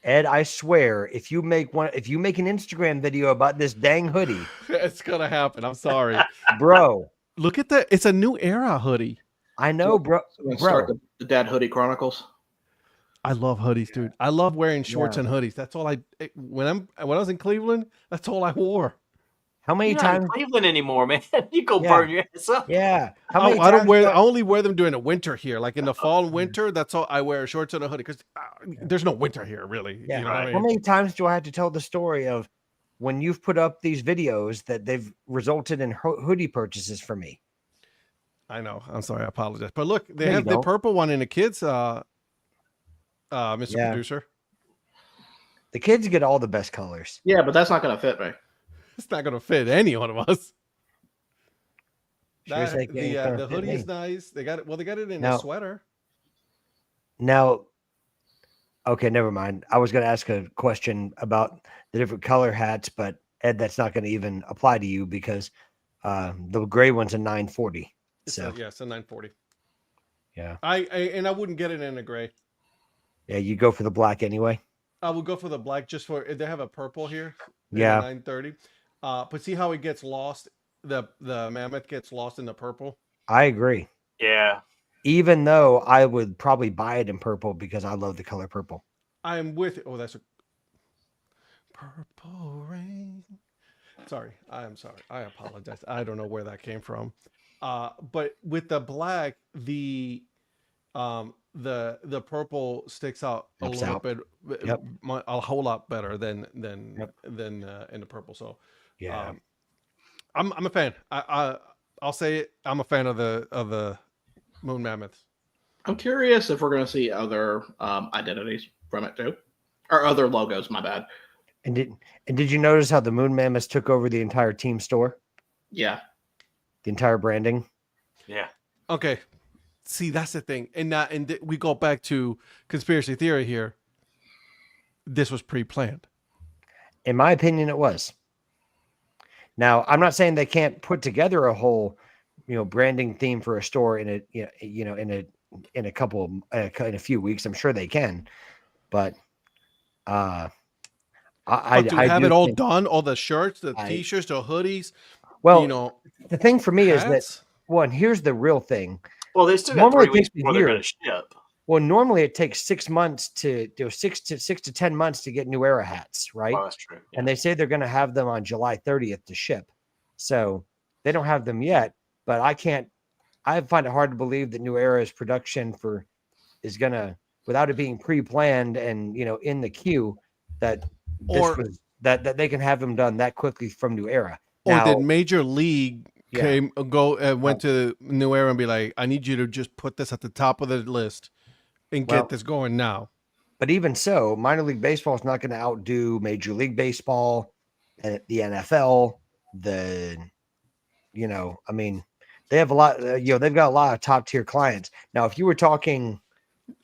Ed, I swear, if you make an Instagram video about this dang hoodie, it's gonna happen. I'm sorry, bro. Look at that. It's a new era hoodie. I know, bro. Start the Dad Hoodie Chronicles. I love hoodies, dude. I love wearing shorts and hoodies. That's all when I was in Cleveland, that's all I wore. How many You're times? not in Cleveland anymore, man? You go burn your ass up. Yeah. How many times I only wear them during the winter here. Like in the fall and winter, that's all I wear shorts and a hoodie because there's no winter here, really. Yeah. You know what I mean? How many times do I have to tell the story of when you've put up these videos that they've resulted in hoodie purchases for me? I know. I'm sorry. I apologize. But look, they have the purple one in the kids, Mr. Producer. The kids get all the best colors. Yeah, but that's not going to fit me. It's not going to fit any one of us. Sure The hoodie is nice. They got it. Well, they got it in a sweater. Now, okay, never mind. I was going to ask a question about the different color hats, but Ed, that's not going to even apply to you because the gray one's a 940. It's a 940. Yeah. I wouldn't get it in a gray. Yeah, you go for the black anyway. I would go for the black just for they have a purple here. Yeah. 930. But see how it gets lost? The mammoth gets lost in the purple. I agree. Yeah. Even though I would probably buy it in purple because I love the color purple. I am with it. Oh, that's a purple rain. Sorry. I am sorry. I apologize. I don't know where that came from. But with the black, the purple sticks out a little bit, a whole lot better than in the purple. So yeah, I'm a fan. I'll say it. I'm a fan of the moon mammoths. I'm curious if we're going to see other identities from it too, or other logos. My bad. And did you notice how the moon mammoths took over the entire team store? Yeah, the entire branding. Yeah. Okay. See, that's the thing. And we go back to conspiracy theory here. This was pre-planned. In my opinion, it was. Now, I'm not saying they can't put together a whole, branding theme for a store in a few weeks. I'm sure they can, but I have it all done, all the shirts, the t-shirts, the hoodies. Well, the thing for me hats? is that and here's the real thing. Well, they still got 3 weeks before they're going to ship. Well, normally it takes 6 months to do 6 to 10 months to get New Era hats, right? Well, that's true. Yeah. And they say they're going to have them on July 30th to ship. So they don't have them yet, but I find it hard to believe that New Era's production is going to, without it being pre-planned and, in the queue, that that they can have them done that quickly from New Era. Or did Major League went to New Era and be like, I need you to just put this at the top of the list and get this going now. But even so, minor league baseball is not going to outdo Major League Baseball and the NFL. They have a lot, they've got a lot of top tier clients. Now, if you were talking,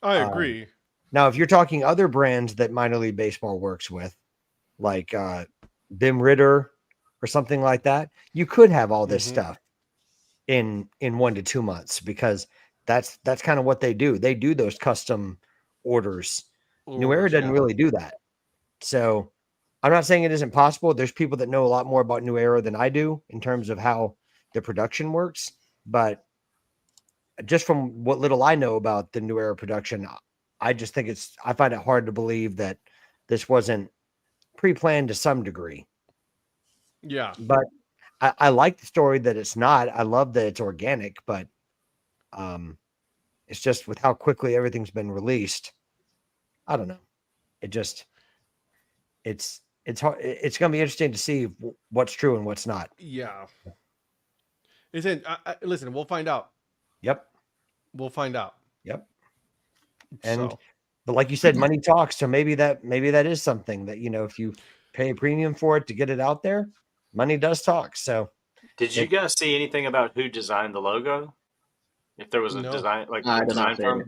I agree. Now, if you're talking other brands that minor league baseball works with, like Bim Ritter or something like that, you could have all this stuff in 1 to 2 months, because that's kind of what they do. They do those custom orders. New Era doesn't really do that. So I'm not saying it isn't possible. There's people that know a lot more about New Era than I do in terms of how the production works. But just from what little I know about the New Era production, I just think I find it hard to believe that this wasn't pre-planned to some degree. Yeah. But I like the story that it's not. I love that it's organic, but it's just with how quickly everything's been released. I don't know. It's hard. It's going to be interesting to see what's true and what's not. Yeah. Listen, we'll find out. Yep. We'll find out. Yep. But like you said, money talks. So maybe that is something that, if you pay a premium for it to get it out there, money does talk. So did you guys see anything about who designed the logo? If there was a design, like a design firm?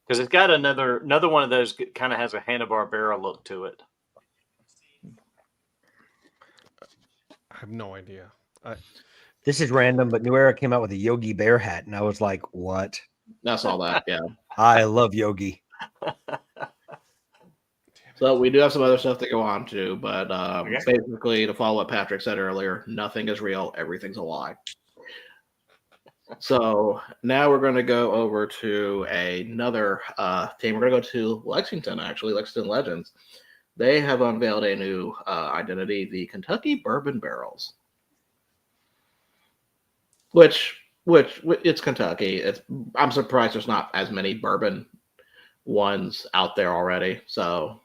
Because it's got another one of those, kind of has a Hanna-Barbera look to it. I have no idea. This is random, but New Era came out with a Yogi Bear hat, and I was like, what? I saw that, yeah. I love Yogi. So we do have some other stuff to go on to, but basically, to follow what Patrick said earlier, nothing is real, everything's a lie. So now we're going to go over to another team. We're going to go to Lexington, actually, Lexington Legends. They have unveiled a new identity, the Kentucky Bourbon Barrels. Which it's Kentucky. I'm surprised there's not as many bourbon ones out there already. So,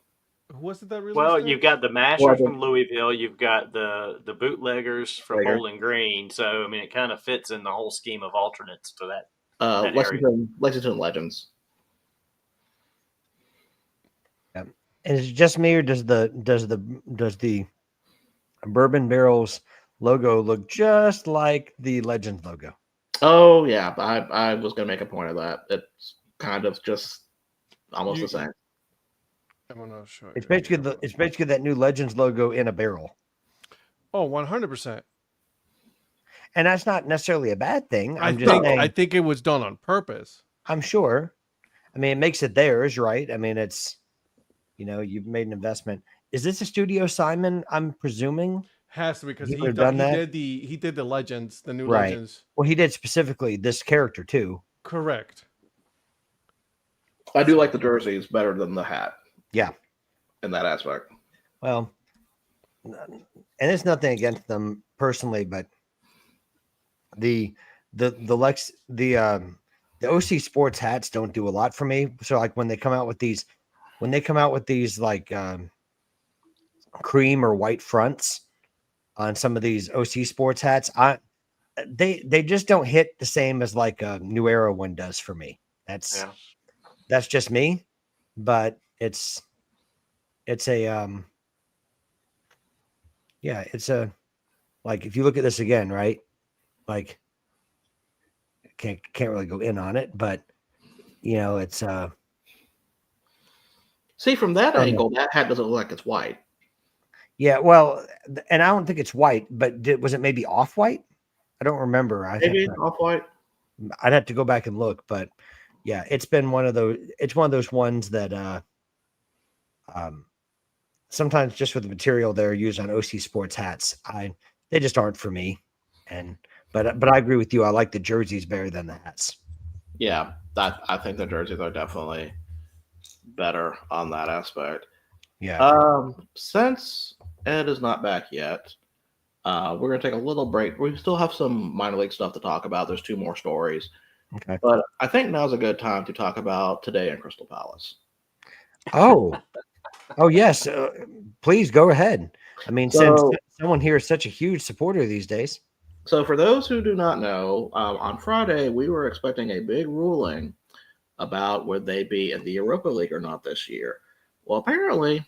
who was it that released? Well, you've got the Mashers from Louisville. You've got the bootleggers from Bowling Green. So, I mean, it kind of fits in the whole scheme of alternates to that. Lexington Legends. Yeah. Is it just me, or does the Bourbon Barrels logo look just like the Legends logo? Oh yeah, I was gonna make a point of that. It's kind of just almost the same. I'm gonna show you. It's basically that new Legends logo in a barrel. Oh, 100%. And that's not necessarily a bad thing. I think it was done on purpose. I'm sure. I mean, it makes it theirs, right? I mean, it's, you've made an investment. Is this a Studio Simon? I'm presuming. Has to, because he did the Legends, the new Legends. Well, he did specifically this character too. Correct. I do like the jerseys better than the hat. Yeah. In that aspect. Well, and it's nothing against them personally, but the OC Sports hats don't do a lot for me. So like when they come out with these like cream or white fronts on some of these OC Sports hats, they just don't hit the same as like a New Era one does for me. That's just me, but it's a like, if you look at this again, right? Like, can't really go in on it, but it's see, from that angle, that hat doesn't look like it's white. Yeah, well, and I don't think it's white, but was it maybe off-white? I don't remember. Maybe off-white. I'd have to go back and look, but yeah, it's one of those ones that sometimes just with the material they're used on OC Sports hats, they just aren't for me. But I agree with you. I like the jerseys better than the hats. Yeah, I think the jerseys are definitely better on that aspect. Yeah. Since Ed is not back yet, we're gonna take a little break. We still have some minor league stuff to talk about. There's 2 more stories, Okay. but I think now's a good time to talk about today in Crystal Palace. Oh yes. Please go ahead. I mean, since someone here is such a huge supporter these days. So for those who do not know, on Friday we were expecting a big ruling about would they be in the Europa League or not this year. Well, apparently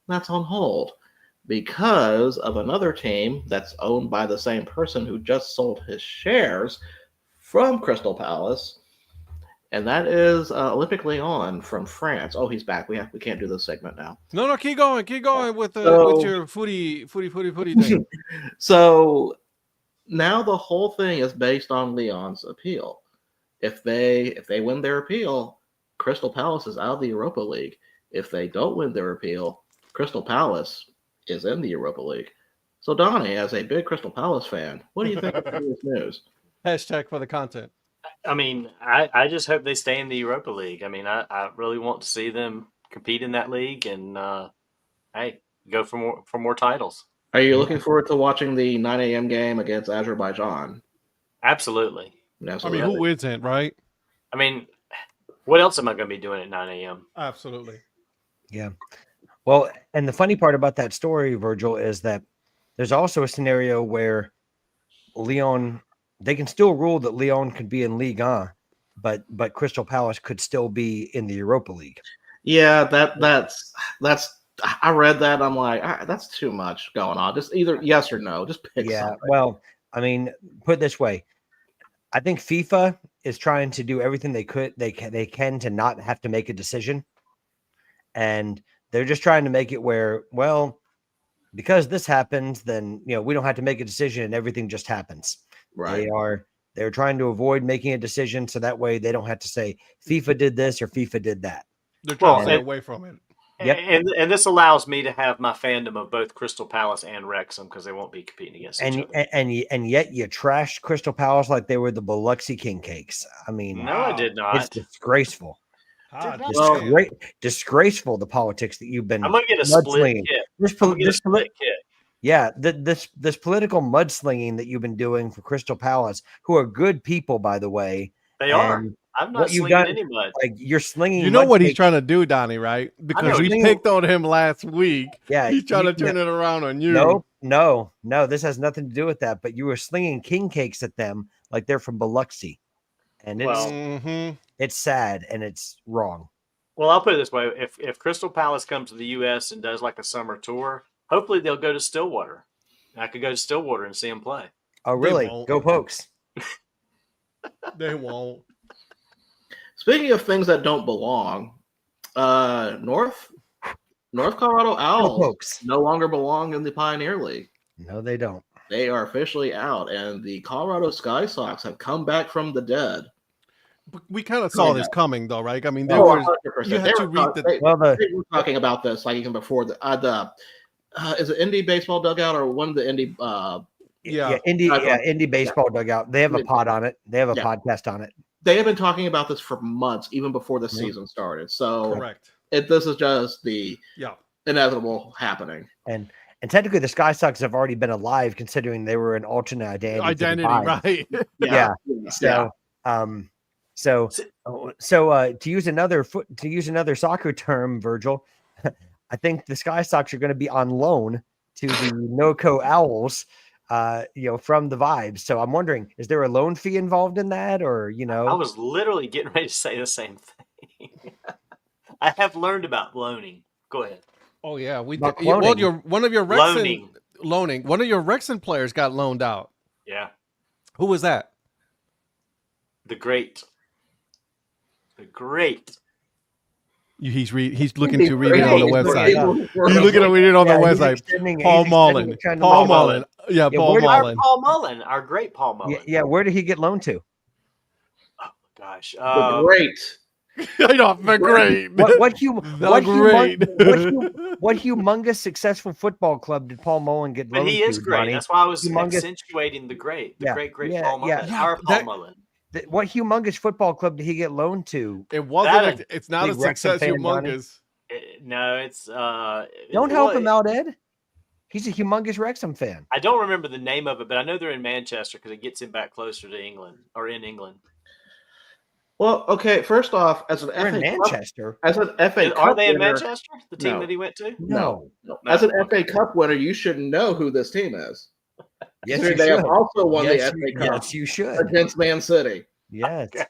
that's on hold because of another team that's owned by the same person who just sold his shares from Crystal Palace, and that is Olympique Lyon from France. Oh, he's back. We can't do this segment now. No, keep going with your footy thing. So now the whole thing is based on Lyon's appeal. If they win their appeal, Crystal Palace is out of the Europa League. If they don't win their appeal, Crystal Palace is in the Europa League. So Donnie, as a big Crystal Palace fan, what do you think of this news? Hashtag for the content. I mean, I just hope they stay in the Europa League. I mean, I really want to see them compete in that league and hey, go for more titles. Are you looking forward to watching the 9 a.m. game against Azerbaijan? Absolutely. I mean, who isn't, right? I mean, what else am I going to be doing at 9 a.m.? Absolutely. Yeah. Well, and the funny part about that story, Virgil, is that there's also a scenario where Lyon, they can still rule that Lyon could be in Ligue 1, but Crystal Palace could still be in the Europa League. Yeah, that's. I read that. I'm like, that's too much going on. Just either yes or no. Just pick something. Well, I mean, put it this way. I think FIFA is trying to do everything they can to not have to make a decision. And they're just trying to make it where, well, because this happens, then, we don't have to make a decision and everything just happens. Right. They're trying to avoid making a decision. So that way they don't have to say FIFA did this or FIFA did that. They're trying to stay away from it. Yep. And this allows me to have my fandom of both Crystal Palace and Wrexham because they won't be competing against each other. And yet you trashed Crystal Palace like they were the Biloxi King Cakes. I mean, no, I did not. It's disgraceful. Disgraceful the politics that you've been. I'm gonna get a split kit. Yeah, this political mudslinging that you've been doing for Crystal Palace, who are good people, by the way. They are. I'm not slinging any mud. Like you're slinging. You know what he's trying to do, Donnie, right? Because we picked on him last week. Yeah, he's trying to turn it around on you. No. This has nothing to do with that. But you were slinging king cakes at them like they're from Biloxi, and it's sad and it's wrong. Well, I'll put it this way: if Crystal Palace comes to the U.S. and does like a summer tour, hopefully they'll go to Stillwater. I could go to Stillwater and see them play. Oh, really? Go Pokes. They won't. Speaking of things that don't belong, North Colorado Owls no longer belong in the Pioneer League. No, they don't. They are officially out, and the Colorado Sky Sox have come back from the dead. We kind of saw this coming, though, right? I mean, they were talking about this like even before the is it Indy Baseball Dugout or one of the Indy? Indy Baseball Dugout. They have a pod on it. They have a podcast on it. They have been talking about this for months, even before the season started. So correct. This is just the inevitable happening. And technically, the Sky Sox have already been alive, considering they were an alternate identity, right? So to use another soccer term, Virgil, I think the Sky Sox are going to be on loan to the NOCO Owls. From the Vibes. So I'm wondering, is there a loan fee involved in that, or I was literally getting ready to say the same thing. I have learned about loaning. Go ahead. Oh yeah, one of your Wrexham players got loaned out. Yeah. Who was that? The great. He's looking to read it on the website. He's looking to read it on the website. Paul Mullen. Paul Mullen. Yeah, Paul Mullen. Paul Mullen, our great Paul Mullen. Yeah, where did he get loaned to? Oh gosh, the great. I know, the great. What humongous successful football club did Paul Mullen get loaned to? But he is great. Donnie? That's why I was accentuating the great Paul Mullen. Our Paul Mullen. What humongous football club did he get loaned to? It wasn't. It's not a Big Wrexham success. fan, Donnie. Humongous. No, it's Don't help him out, Ed. He's a humongous Wrexham fan. I don't remember the name of it, but I know they're in Manchester because it gets him back closer to England or in England. Well, okay. First off, as an They're in FA Manchester. Cup, as an FA Cup Are they in winner, Manchester? The team No. that he went to? No. As an FA Cup winner, you should know who this team is. Yes, Considering you they have should. also won Yes, the you- FA Cup Yes, you should. against Man City. Yes. Okay.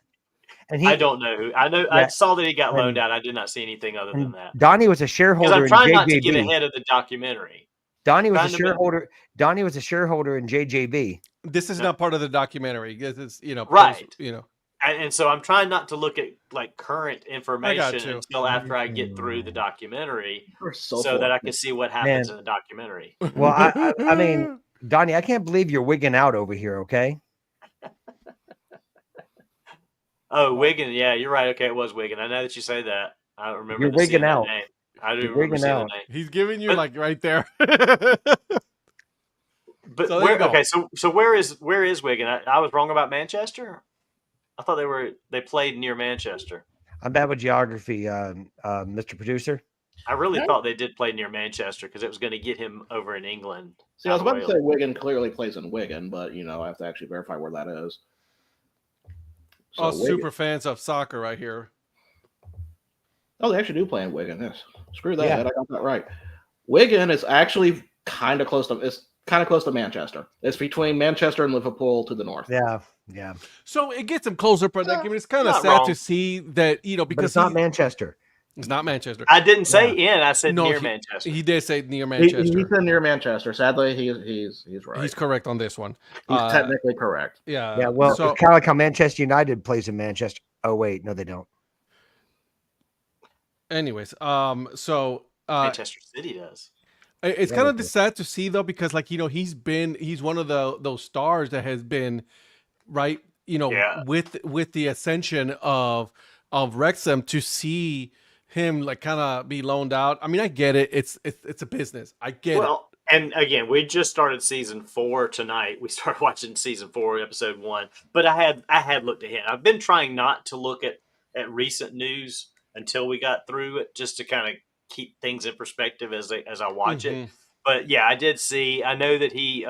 And I don't know who. I know. I Yeah. saw that he got And- loaned out. I did not see anything other than that. Donnie was a Because shareholder I'm in trying not to get JJB. ahead of the documentary. Donnie was a trying to make- shareholder. Donnie was a shareholder in JJB. This is not part of the documentary. This is, Right. post, And so I'm trying not to look at like current information you. until after I get through the documentary, We're so so that I fortunate. can see what happens in the documentary. Well, I mean, Donnie, I can't believe you're wigging out over here. Okay. Oh, Wigan. Yeah, you're right. Okay, it was Wigan. I know that you say that. I don't remember. You're wigging seeing that out. name. I do You're remember wigging seeing out. the name. he's giving you But- like right there. But So there you go. okay, so where is Wigan? I was wrong about Manchester. I thought they played near Manchester. I'm bad with geography, Mr. Producer. I really Yeah. thought they did play near Manchester because it was going to get him over in England. See, I was out of about to say Wales. Wigan clearly plays in Wigan, but I have to actually verify where that is. So All Wigan- super fans of soccer right here. Oh, they actually do play in Wigan. Yes. Screw that. Yeah. Ed, I got that right. Wigan is actually kind of close to Manchester. It's between Manchester and Liverpool to the north. Yeah. So it gets him closer, but it's kind of not sad wrong. to see that, But because it's not Manchester. it's not Manchester. I didn't say in. I said No, near Manchester. He did say near He Manchester. said near Manchester. Sadly, he's right. He's correct on this one. He's technically correct. Yeah. Yeah. Well, so it's kind of like how Manchester United plays in Manchester. Oh wait, no, they don't. anyways, so Manchester City does. it's Yeah, kind they of do. sad to see though, because he's one of those stars that has been right, Yeah. with the ascension of Wrexham, to see him like kind of be loaned out. I mean, I get it. It's a business. I get it. Well, and again, we just started season 4 tonight. We started watching season 4, episode 1. But I had looked ahead. I've been trying not to look at recent news until we got through it, just to kind of keep things in perspective as I watch it. Mhm. But yeah, I did see. I know that he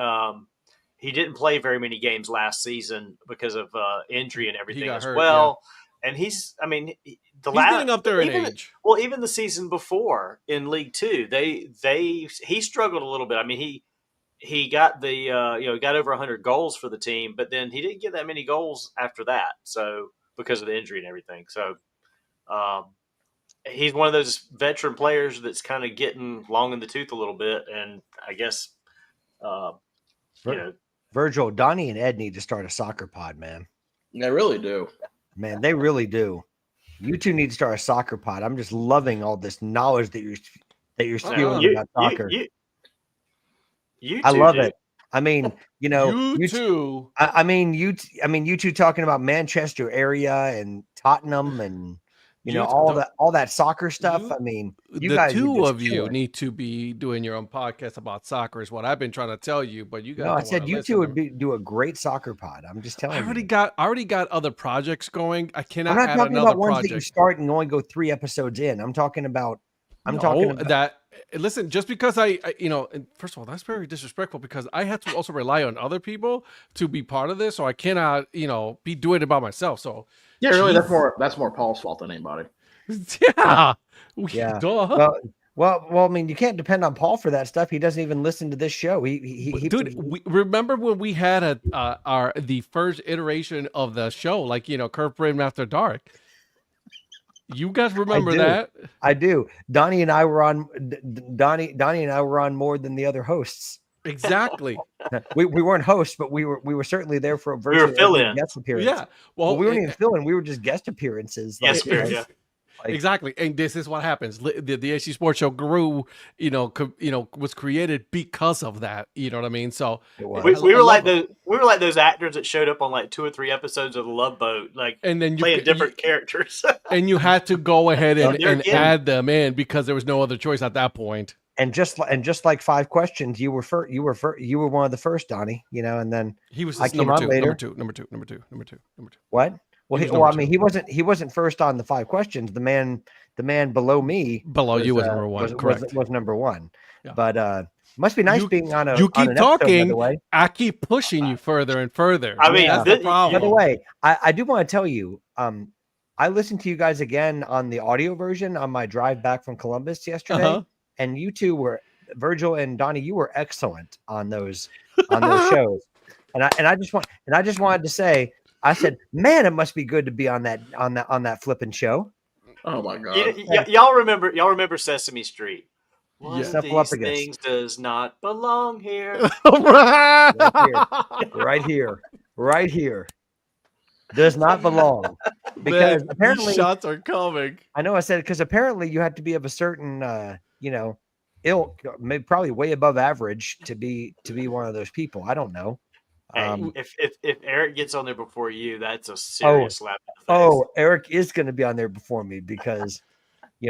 didn't play very many games last season because of injury and everything got as hurt, well. And he's getting up there in age. Well, even the season before in League Two, he struggled a little bit. I mean, he got the got over 100 goals for the team, but then he didn't get that many goals after that. So because of the injury and everything, so he's one of those veteran players that's kind of getting long in the tooth a little bit, and I guess Virgil, Donnie, and Ed need to start a soccer pod, man. They really do. Man, they really do. You two need to start a soccer pod. I'm just loving all this knowledge that you're spewing about soccer. You I two love do. it. I mean, You too. I mean, you two talking about Manchester area and Tottenham and all that soccer stuff. You- I mean, you The guys are two just of you killing it. need to be doing your own podcast about soccer, is what I've been trying to tell you. But you guys, No, I don't said wanna you listen two to would me. do a great soccer pod. I'm just telling I you. already got other projects going. I cannot I'm not add talking another about ones that you project. start and only go 3 episodes in. I'm talking about. That. Listen, just because I and first of all, that's very disrespectful, because I have to also rely on other people to be part of this, so I cannot, be doing it by myself. So Yeah, really, Jeez. that's more Paul's fault than anybody. yeah, Yeah. duh. Well, I mean, you can't depend on Paul for that stuff. He doesn't even listen to this show. He Dude, remember when we had the first iteration of the show, like Curve Brain After Dark? You guys remember do. that? I do. Donnie and I were on. Donnie and I were on more than the other hosts. Exactly. We weren't hosts, but we were certainly there for a were virtual fill-in. guest appearance. Yeah. Well, we weren't even filling. We were just guest appearances. Yes, yeah. Like- Exactly, and this is what happens. The DHC Sports Show grew, was created because of that. You know what I mean? So It was. We I were love like those actors that showed up on like 2 or 3 episodes of The Love Boat, like and then playing different characters. and you had to go ahead and You're kidding. add them in because there was no other choice at that point. And just like 5 questions, you were one of the first, Donnie. And then he was I came on later. Number two. What? Well, he wasn't first on the 5 questions. The man below me, you was number 1. Correct. Was number 1. Yeah. But must be nice being on a. You keep on an talking. Episode, by the way. I keep pushing you further and further. I mean, that's the problem. By the way, I do want to tell you. I listened to you guys again on the audio version on my drive back from Columbus yesterday, and you two were Virgil and Donnie. You were excellent on those shows, and I just wanted to say, I said, man, it must be good to be on that flipping show. Oh my god! Y'all remember Sesame Street? One Yes. of these things does not belong here. Right here. Does not belong. Because apparently shots are coming. I know I said it because apparently you have to be of a certain ilk, maybe probably way above average to be one of those people. I don't know. Hey, if Eric gets on there before you, that's a serious slap in the face. Oh, Eric is going to be on there before me because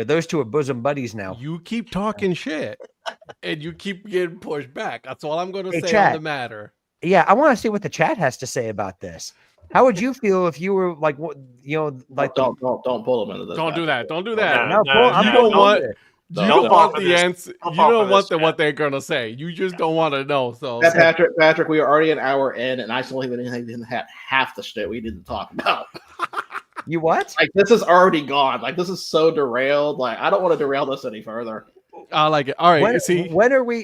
those two are bosom buddies now. You keep talking shit, and you keep getting pushed back. That's all I'm going to say chat. on the matter. Yeah, I want to see what the chat has to say about this. How would you feel if you were like, like don't pull them into this. Don't do that. Don't do that. No, you don't want. You don't want the answer. You don't want what they're gonna say. You just don't want to know. So Patrick, we are already an hour in, and I still didn't have half the shit we need to talk about. You what? Like this is already gone. Like this is so derailed. Like I don't want to derail this any further. I like it. All right.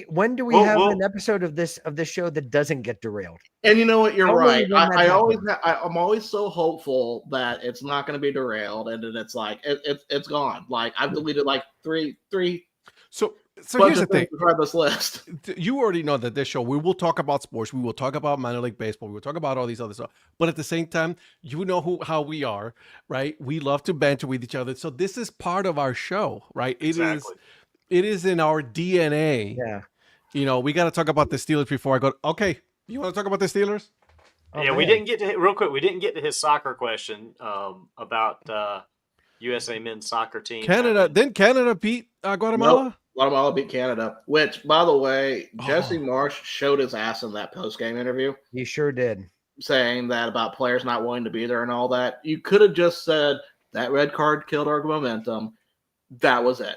When do we have an episode of this show that doesn't get derailed? And you know what? You're right. I'm always so hopeful that it's not going to be derailed, and then it's like it's gone. Like I've deleted like three. So here's the thing. This list. You already know that this show we will talk about sports. We will talk about minor league baseball. We will talk about all these other stuff. But at the same time, you know how we are, right? We love to banter with each other. So this is part of our show, right? It is in our DNA. Yeah. We got to talk about the Steelers before I go. Okay. You want to talk about the Steelers? We didn't get to real quick. We didn't get to his soccer question about USA men's soccer team. Didn't Canada beat Guatemala? Nope. Guatemala beat Canada. Which, by the way, Jesse Marsh showed his ass in that post-game interview. He sure did. Saying that about players not wanting to be there and all that. You could have just said that red card killed our momentum. That was it.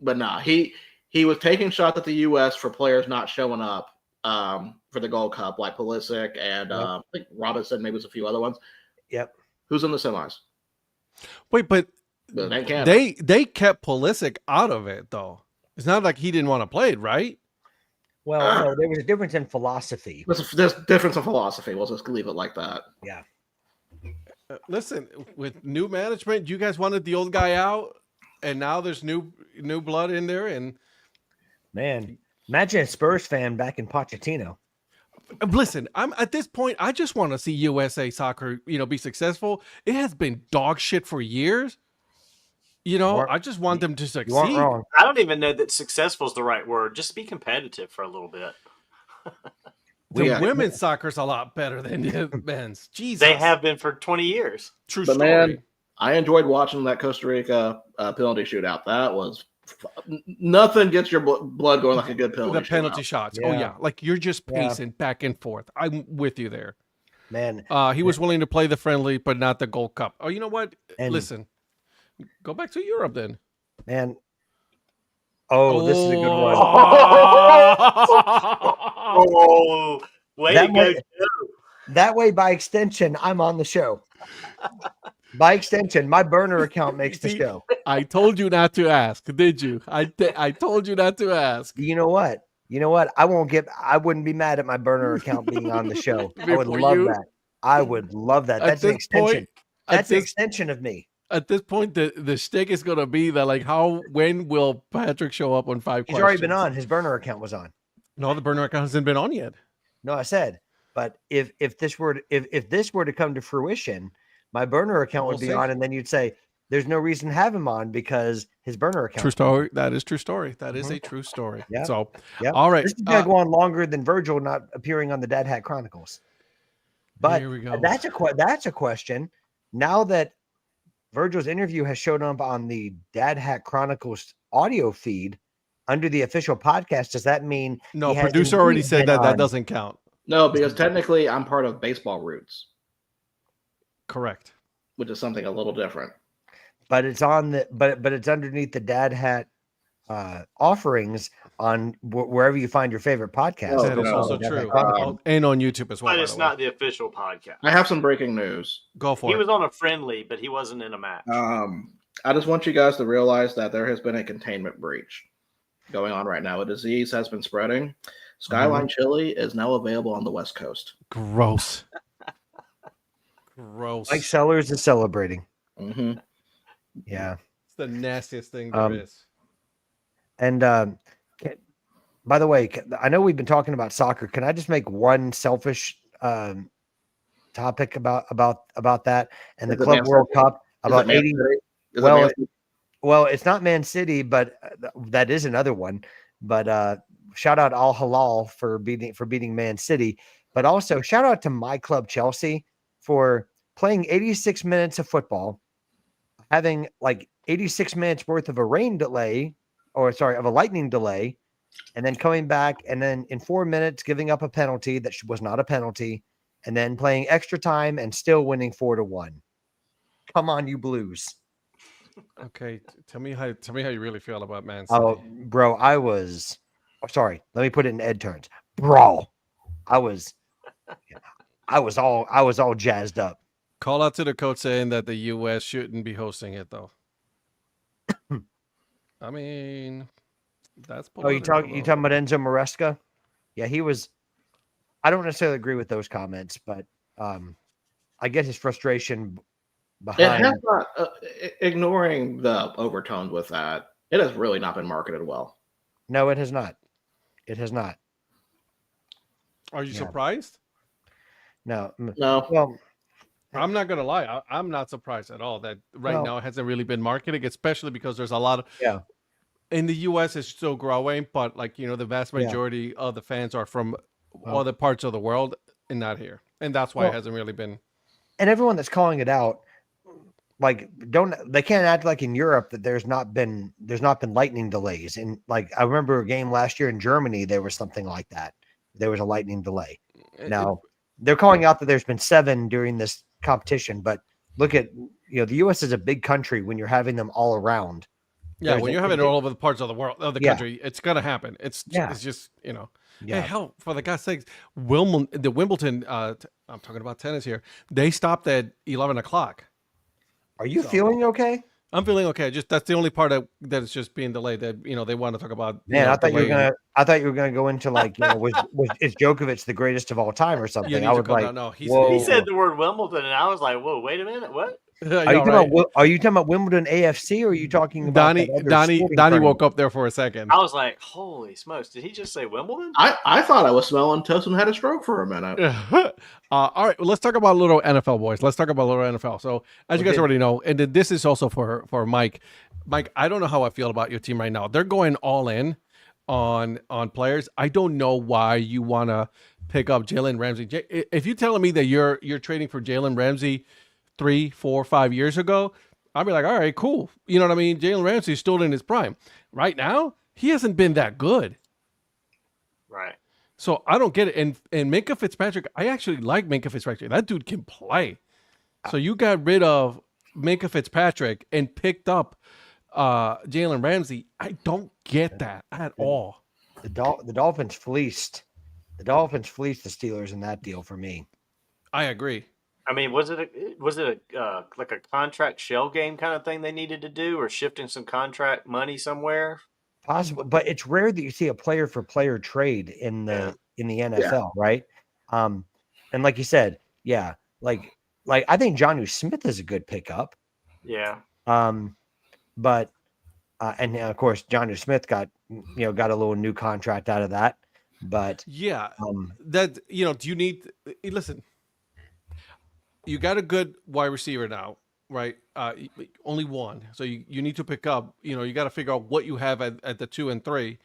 But nah, he was taking shots at the U.S. for players not showing up for the Gold Cup, like Pulisic and I think Robinson, maybe there's a few other ones. Yep. Who's in the semis? Wait, but they kept Pulisic out of it, though. It's not like he didn't want to play it, right? Well, no, there was a difference in philosophy. There's a difference in philosophy. We'll just leave it like that. Yeah. Listen, with new management, you guys wanted the old guy out. And now there's new blood in there, and man, imagine a Spurs fan back in Pochettino. Listen, I'm at this point. I just want to see USA soccer, be successful. It has been dog shit for years. I just want them to succeed. You aren't wrong. I don't even know that successful is the right word. Just be competitive for a little bit. Women's soccer's a lot better than the men's. Jesus, they have been for 20 years. True story. Man, I enjoyed watching that Costa Rica penalty shootout. That was nothing gets your blood going like a good penalty. The penalty shots. Yeah. Oh yeah, like you're just pacing back and forth. I'm with you there. Man, he was willing to play the friendly, but not the Gold Cup. Oh, you know what? Listen, go back to Europe then. Man. Oh, this is a good one. Way to go. That way, by extension, I'm on the show. By extension, my burner account makes the show. I told you not to ask, did you? I told you not to ask. You know what? I wouldn't be mad at my burner account being on the show. I would love that. I would love that. That's an extension. That's an extension of me. At this point, the shtick is going to be that, like, when will Patrick show up on 5 questions? He's already been on. His burner account was on. No, the burner account hasn't been on yet. No, I said, but if this were to come to fruition, my burner account would be on, and then you'd say, there's no reason to have him on because his burner account. True story. That is true story. That is a true story. Yeah. So, all right. This is going to go on longer than Virgil not appearing on the Dad Hat Chronicles. But here we go. That's a question. Now that Virgil's interview has shown up on the Dad Hat Chronicles audio feed, under the official podcast, does that mean No, producer already said that doesn't count. No, because technically I'm part of Baseball Roots. Correct. Which is something a little different. But it's on the but it's underneath the Dad Hat offerings on wherever you find your favorite podcast. Oh, That is also true. And on YouTube as well. But it's not the official podcast. I have some breaking news. Go for it. He was on a friendly, but he wasn't in a match. I just want you guys to realize that there has been a containment breach going on right now. A disease has been spreading. Skyline chili is now available on the West Coast. Gross. Gross. Mike Sellers is celebrating. Mm-hmm. Yeah. It's the nastiest thing there is. And by the way, I know we've been talking about soccer. Can I just make one selfish topic about that and the Club World Cup? About 80. Well, it's not Man City, but that is another one. But shout out Al Hilal for beating Man City. But also shout out to my club Chelsea for playing 86 minutes of football, having like 86 minutes worth of a lightning delay, and then coming back and then in 4 minutes giving up a penalty that was not a penalty, and then playing extra time and still winning 4-1. Come on, you Blues. Okay, tell me how you really feel about Man City. Oh, bro, sorry. Let me put it in Ed terms. Bro, I was all jazzed up. Call out to the coach saying that the U.S. shouldn't be hosting it, though. I mean, that's. Oh, you talking about Enzo Maresca? Yeah, he was. I don't necessarily agree with those comments, but I get his frustration behind. It has not, ignoring the overtones with that, it has really not been marketed well. No, it has not. It has not. Are you surprised? No. Well, I'm not gonna lie. I'm not surprised at all that now it hasn't really been marketed, especially because there's a lot of in the U.S. it's still growing, but the vast majority of the fans are from other parts of the world and not here, and that's why it hasn't really been. And everyone that's calling it out, they can't act like in Europe that there's not been lightning delays. And I remember a game last year in Germany, there was something like that. There was a lightning delay. Now they're calling out that there's been 7 during this competition, but look at the U.S. is a big country when you're having them all around. Yeah, when you're having it all over the parts of the world, of the country, it's gonna happen. It's just Hey, hell, for the God's sakes, the Wimbledon. I'm talking about tennis here. They stopped at 11 o'clock. Are you feeling okay? I'm feeling okay. Just that's the only part that it's just being delayed. That they want to talk about. Man, I thought you were gonna go into is Djokovic the greatest of all time or something? I was like, no, he said the word Wimbledon, and I was like, whoa, wait a minute, what? Are you talking about Wimbledon AFC, or are you talking about Donnie woke up there for a second? I was like, holy smokes, did he just say Wimbledon? I thought I was smelling toast and had a stroke for a minute. All right, well, let's talk about a little NFL, boys. Let's talk about a little NFL. So, as you guys already know, and this is also for Mike. Mike, I don't know how I feel about your team right now. They're going all in on players. I don't know why you want to pick up Jalen Ramsey. If you're telling me that you're trading for Jalen Ramsey 3, 4, 5 years ago, I'll be like, all right, cool. You know what I mean? Jalen Ramsey's still in his prime. Right now, he hasn't been that good. Right. So I don't get it. And Minkah Fitzpatrick, I actually like Minkah Fitzpatrick. That dude can play. So you got rid of Minkah Fitzpatrick and picked up Jalen Ramsey. I don't get that at all. The Dolphins fleeced. The Dolphins fleeced the Steelers in that deal for me. I agree. I mean, was it a like a contract shell game kind of thing they needed to do, or shifting some contract money somewhere? Possible, but it's rare that you see a player for player trade in the NFL, right? And like you said, like I think Jonnu Smith is a good pickup. Yeah. But and of course Jonnu Smith got a little new contract out of that. But that do you need? Listen. You got a good wide receiver now, right? Only one. So you need to pick up, you got to figure out what you have at the 2 and 3,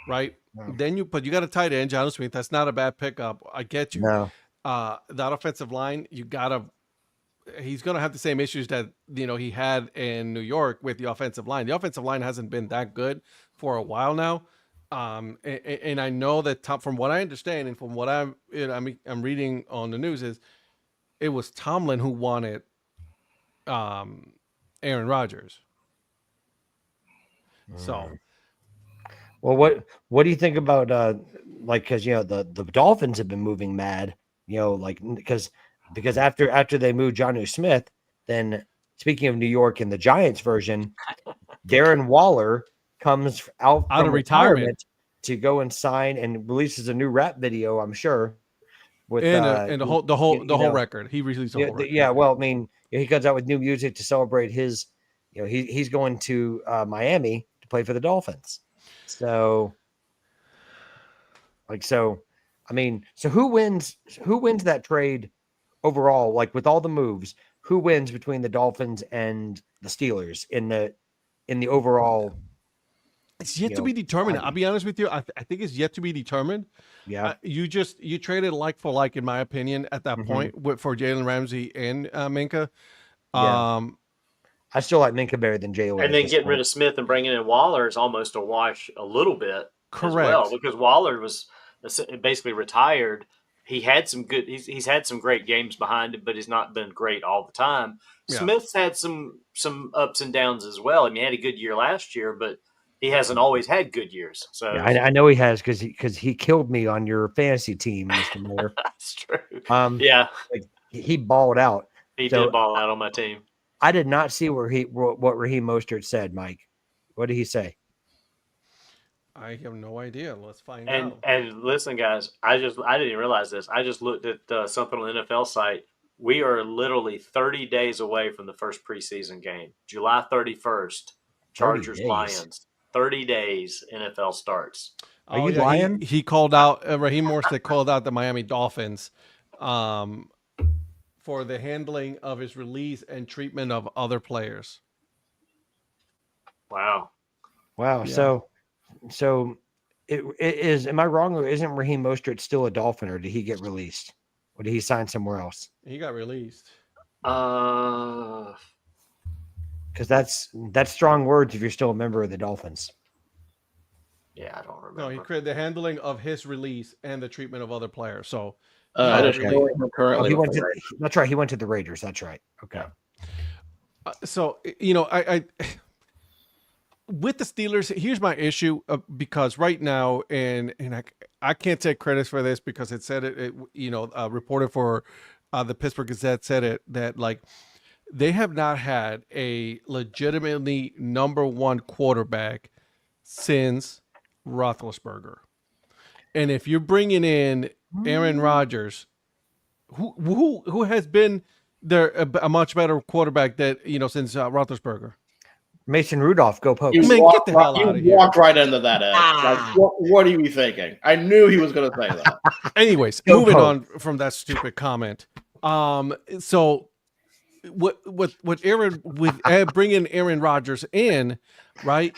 right? No. Then you got a tight end, Jonnu Smith. That's not a bad pickup. I get you. No. That offensive line, you got to he's going to have the same issues that he had in New York with the offensive line. The offensive line hasn't been that good for a while now. And I know that from what I understand and from what I'm reading on the news is it was Tomlin who wanted Aaron Rodgers. So, well, what do you think about because the Dolphins have been moving mad, because after they moved Jonnu Smith, then speaking of New York in the Giants version, Darren Waller comes out of retirement to go and sign and releases a new rap video, I'm sure. With and the whole record. He released the whole record. Yeah, well, I mean, he comes out with new music to celebrate his, he's going to Miami to play for the Dolphins. So who wins that trade overall? Like with all the moves, who wins between the Dolphins and the Steelers in the overall? It's yet to be determined. I'll be honest with you. I think it's yet to be determined. Yeah. You traded like for like, in my opinion, at that point for Jalen Ramsey and Minka. Yeah. I still like Minka better than Jalen. And then getting rid of Smith and bringing in Waller is almost a wash a little bit. Correct. As well, because Waller was basically retired. He had some good. He's had some great games behind him, but he's not been great all the time. Yeah. Smith's had some ups and downs as well. I mean, he had a good year last year, but he hasn't always had good years. So yeah, I know he has because he killed me on your fantasy team, Mr. Miller. That's true. Yeah, he balled out. He did ball out on my team. I did not see what Raheem Mostert said, Mike. What did he say? I have no idea. Let's find out. And listen, guys, I didn't even realize this. I just looked at something on the NFL site. We are literally 30 days away from the first preseason game, July 31st. Chargers Lions. 30 days NFL starts. Are you lying? He called out Raheem Mostert called out the Miami Dolphins for the handling of his release and treatment of other players. Wow. Yeah. So it is. Am I wrong, or isn't Raheem Mostert still a Dolphin, or did he get released, or did he sign somewhere else? He got released. Because that's strong words if you're still a member of the Dolphins. Yeah, I don't remember. No, he created the handling of his release and the treatment of other players. So he went to. That's right. He went to the Raiders. That's right. Okay. So I with the Steelers, here's my issue because right now, and I can't take credit for this because it said it reported for the Pittsburgh Gazette said it that like they have not had a legitimately number one quarterback since Roethlisberger. And if you're bringing in Aaron Rodgers, who has been a much better quarterback that since Roethlisberger. Mason Rudolph, go Pokes. Get the hell out of here. You walked right into that, Ed. Like, what are you thinking? I knew he was going to say that. Anyways, moving on from that stupid comment. So what Aaron with bringing Aaron Rodgers in, right?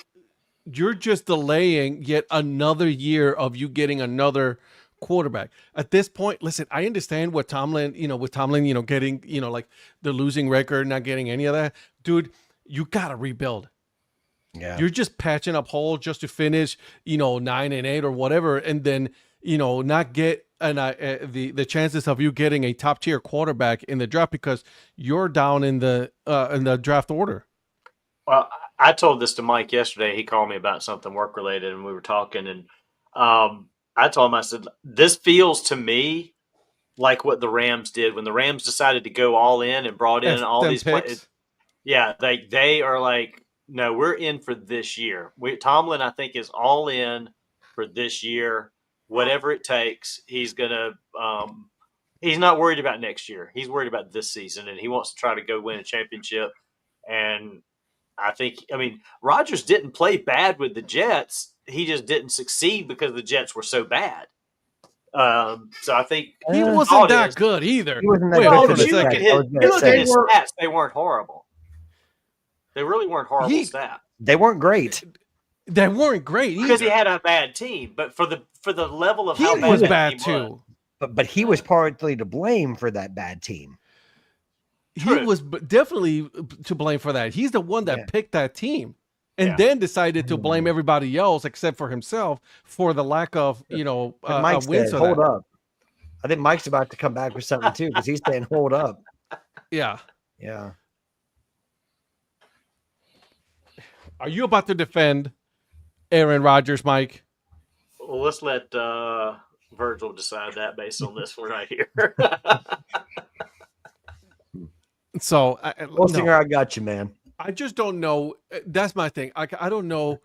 You're just delaying yet another year of you getting another quarterback. At this point, listen, I understand what Tomlin, getting, like the losing record, not getting any of that. Dude, you got to rebuild. Yeah. You're just patching up holes just to finish, 9-8 or whatever. And then, not get the chances of you getting a top tier quarterback in the draft because you're down in the draft order. Well, I told this to Mike yesterday. He called me about something work related and we were talking and, I told him, I said, this feels to me like what the Rams did when the Rams decided to go all in and brought in all these players. Yeah, they are like, no, we're in for this year. Tomlin, I think, is all in for this year. Whatever it takes, he's gonna. He's not worried about next year. He's worried about this season, and he wants to try to go win a championship. And I mean, Rodgers didn't play bad with the Jets. He just didn't succeed because the Jets were so bad. So I think he wasn't that good either. He wasn't that good. You look at his stats; they weren't horrible. They really weren't horrible stats. They weren't great. They weren't great because he had a bad team. But for the level of how bad was bad too. But he was partly to blame for that bad team. he was definitely to blame for that. He's the one that picked that team, and then decided to blame everybody else except for himself for the lack of Mike wins. said, hold up. I think Mike's about to come back with something too because he's saying, hold up. Yeah. Yeah. Are you about to defend Aaron Rodgers, Mike? Well, let's let Virgil decide that based on this one right here. So, Singer, I got you, man. I just don't know. That's my thing. I don't know.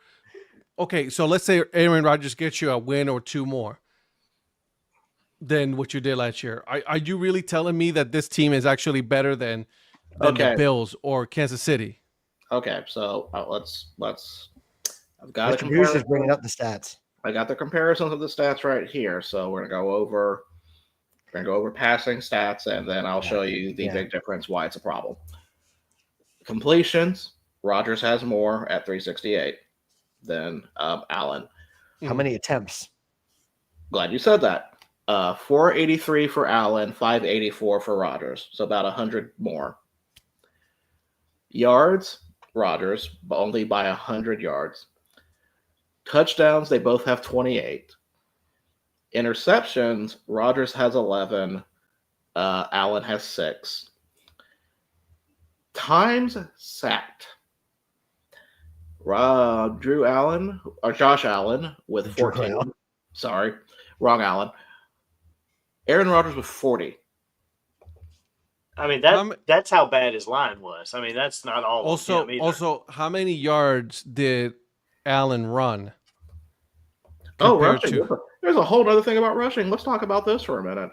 Okay, so let's say Aaron Rodgers gets you a win or two more than what you did last year. Are you really telling me that this team is actually better than the Bills or Kansas City? Okay, so let's. I've got Mr. Producer's bringing up the stats. I got the comparisons of the stats right here. So we're gonna go over passing stats, and then I'll show you the big difference why it's a problem. Completions, Rodgers has more at 368 than Allen. How many attempts? Glad you said that. 483 for Allen, 584 for Rodgers, so about 100 more. Yards, Rodgers, only by 100 yards. Touchdowns, they both have 28. Interceptions, Rodgers has 11. Allen has 6. Times sacked. Josh Allen with 14. Sorry, wrong Allen. Aaron Rodgers with 40. I mean, that's how bad his line was. I mean, that's not all. Also, how many yards did Allen run? Rushing. There's a whole other thing about rushing. Let's talk about this for a minute.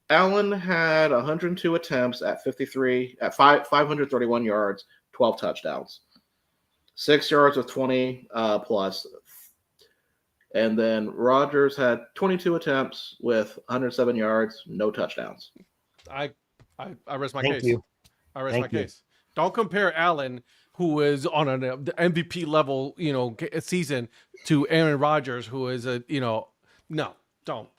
Allen had 102 attempts at 531 yards, 12 touchdowns, 6 yards with 20 plus. And then Rodgers had 22 attempts with 107 yards, no touchdowns. I rest my case. Thank you. I rest my case. Don't compare Allen, who is on an MVP level, season, to Aaron Rodgers, who is no, don't.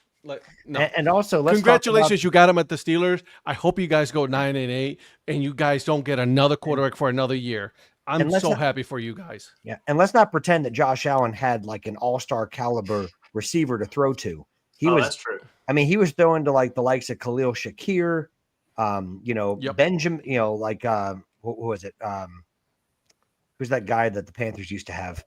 No. And also, let's congratulations, you got him at the Steelers. I hope you guys go 9-8, and you guys don't get another quarterback for another year. I'm so happy for you guys. Yeah, and let's not pretend that Josh Allen had like an all-star caliber receiver to throw to. That's true. I mean, he was throwing to like the likes of Khalil Shakir, Benjamin, who was it? Who's that guy that the Panthers used to have?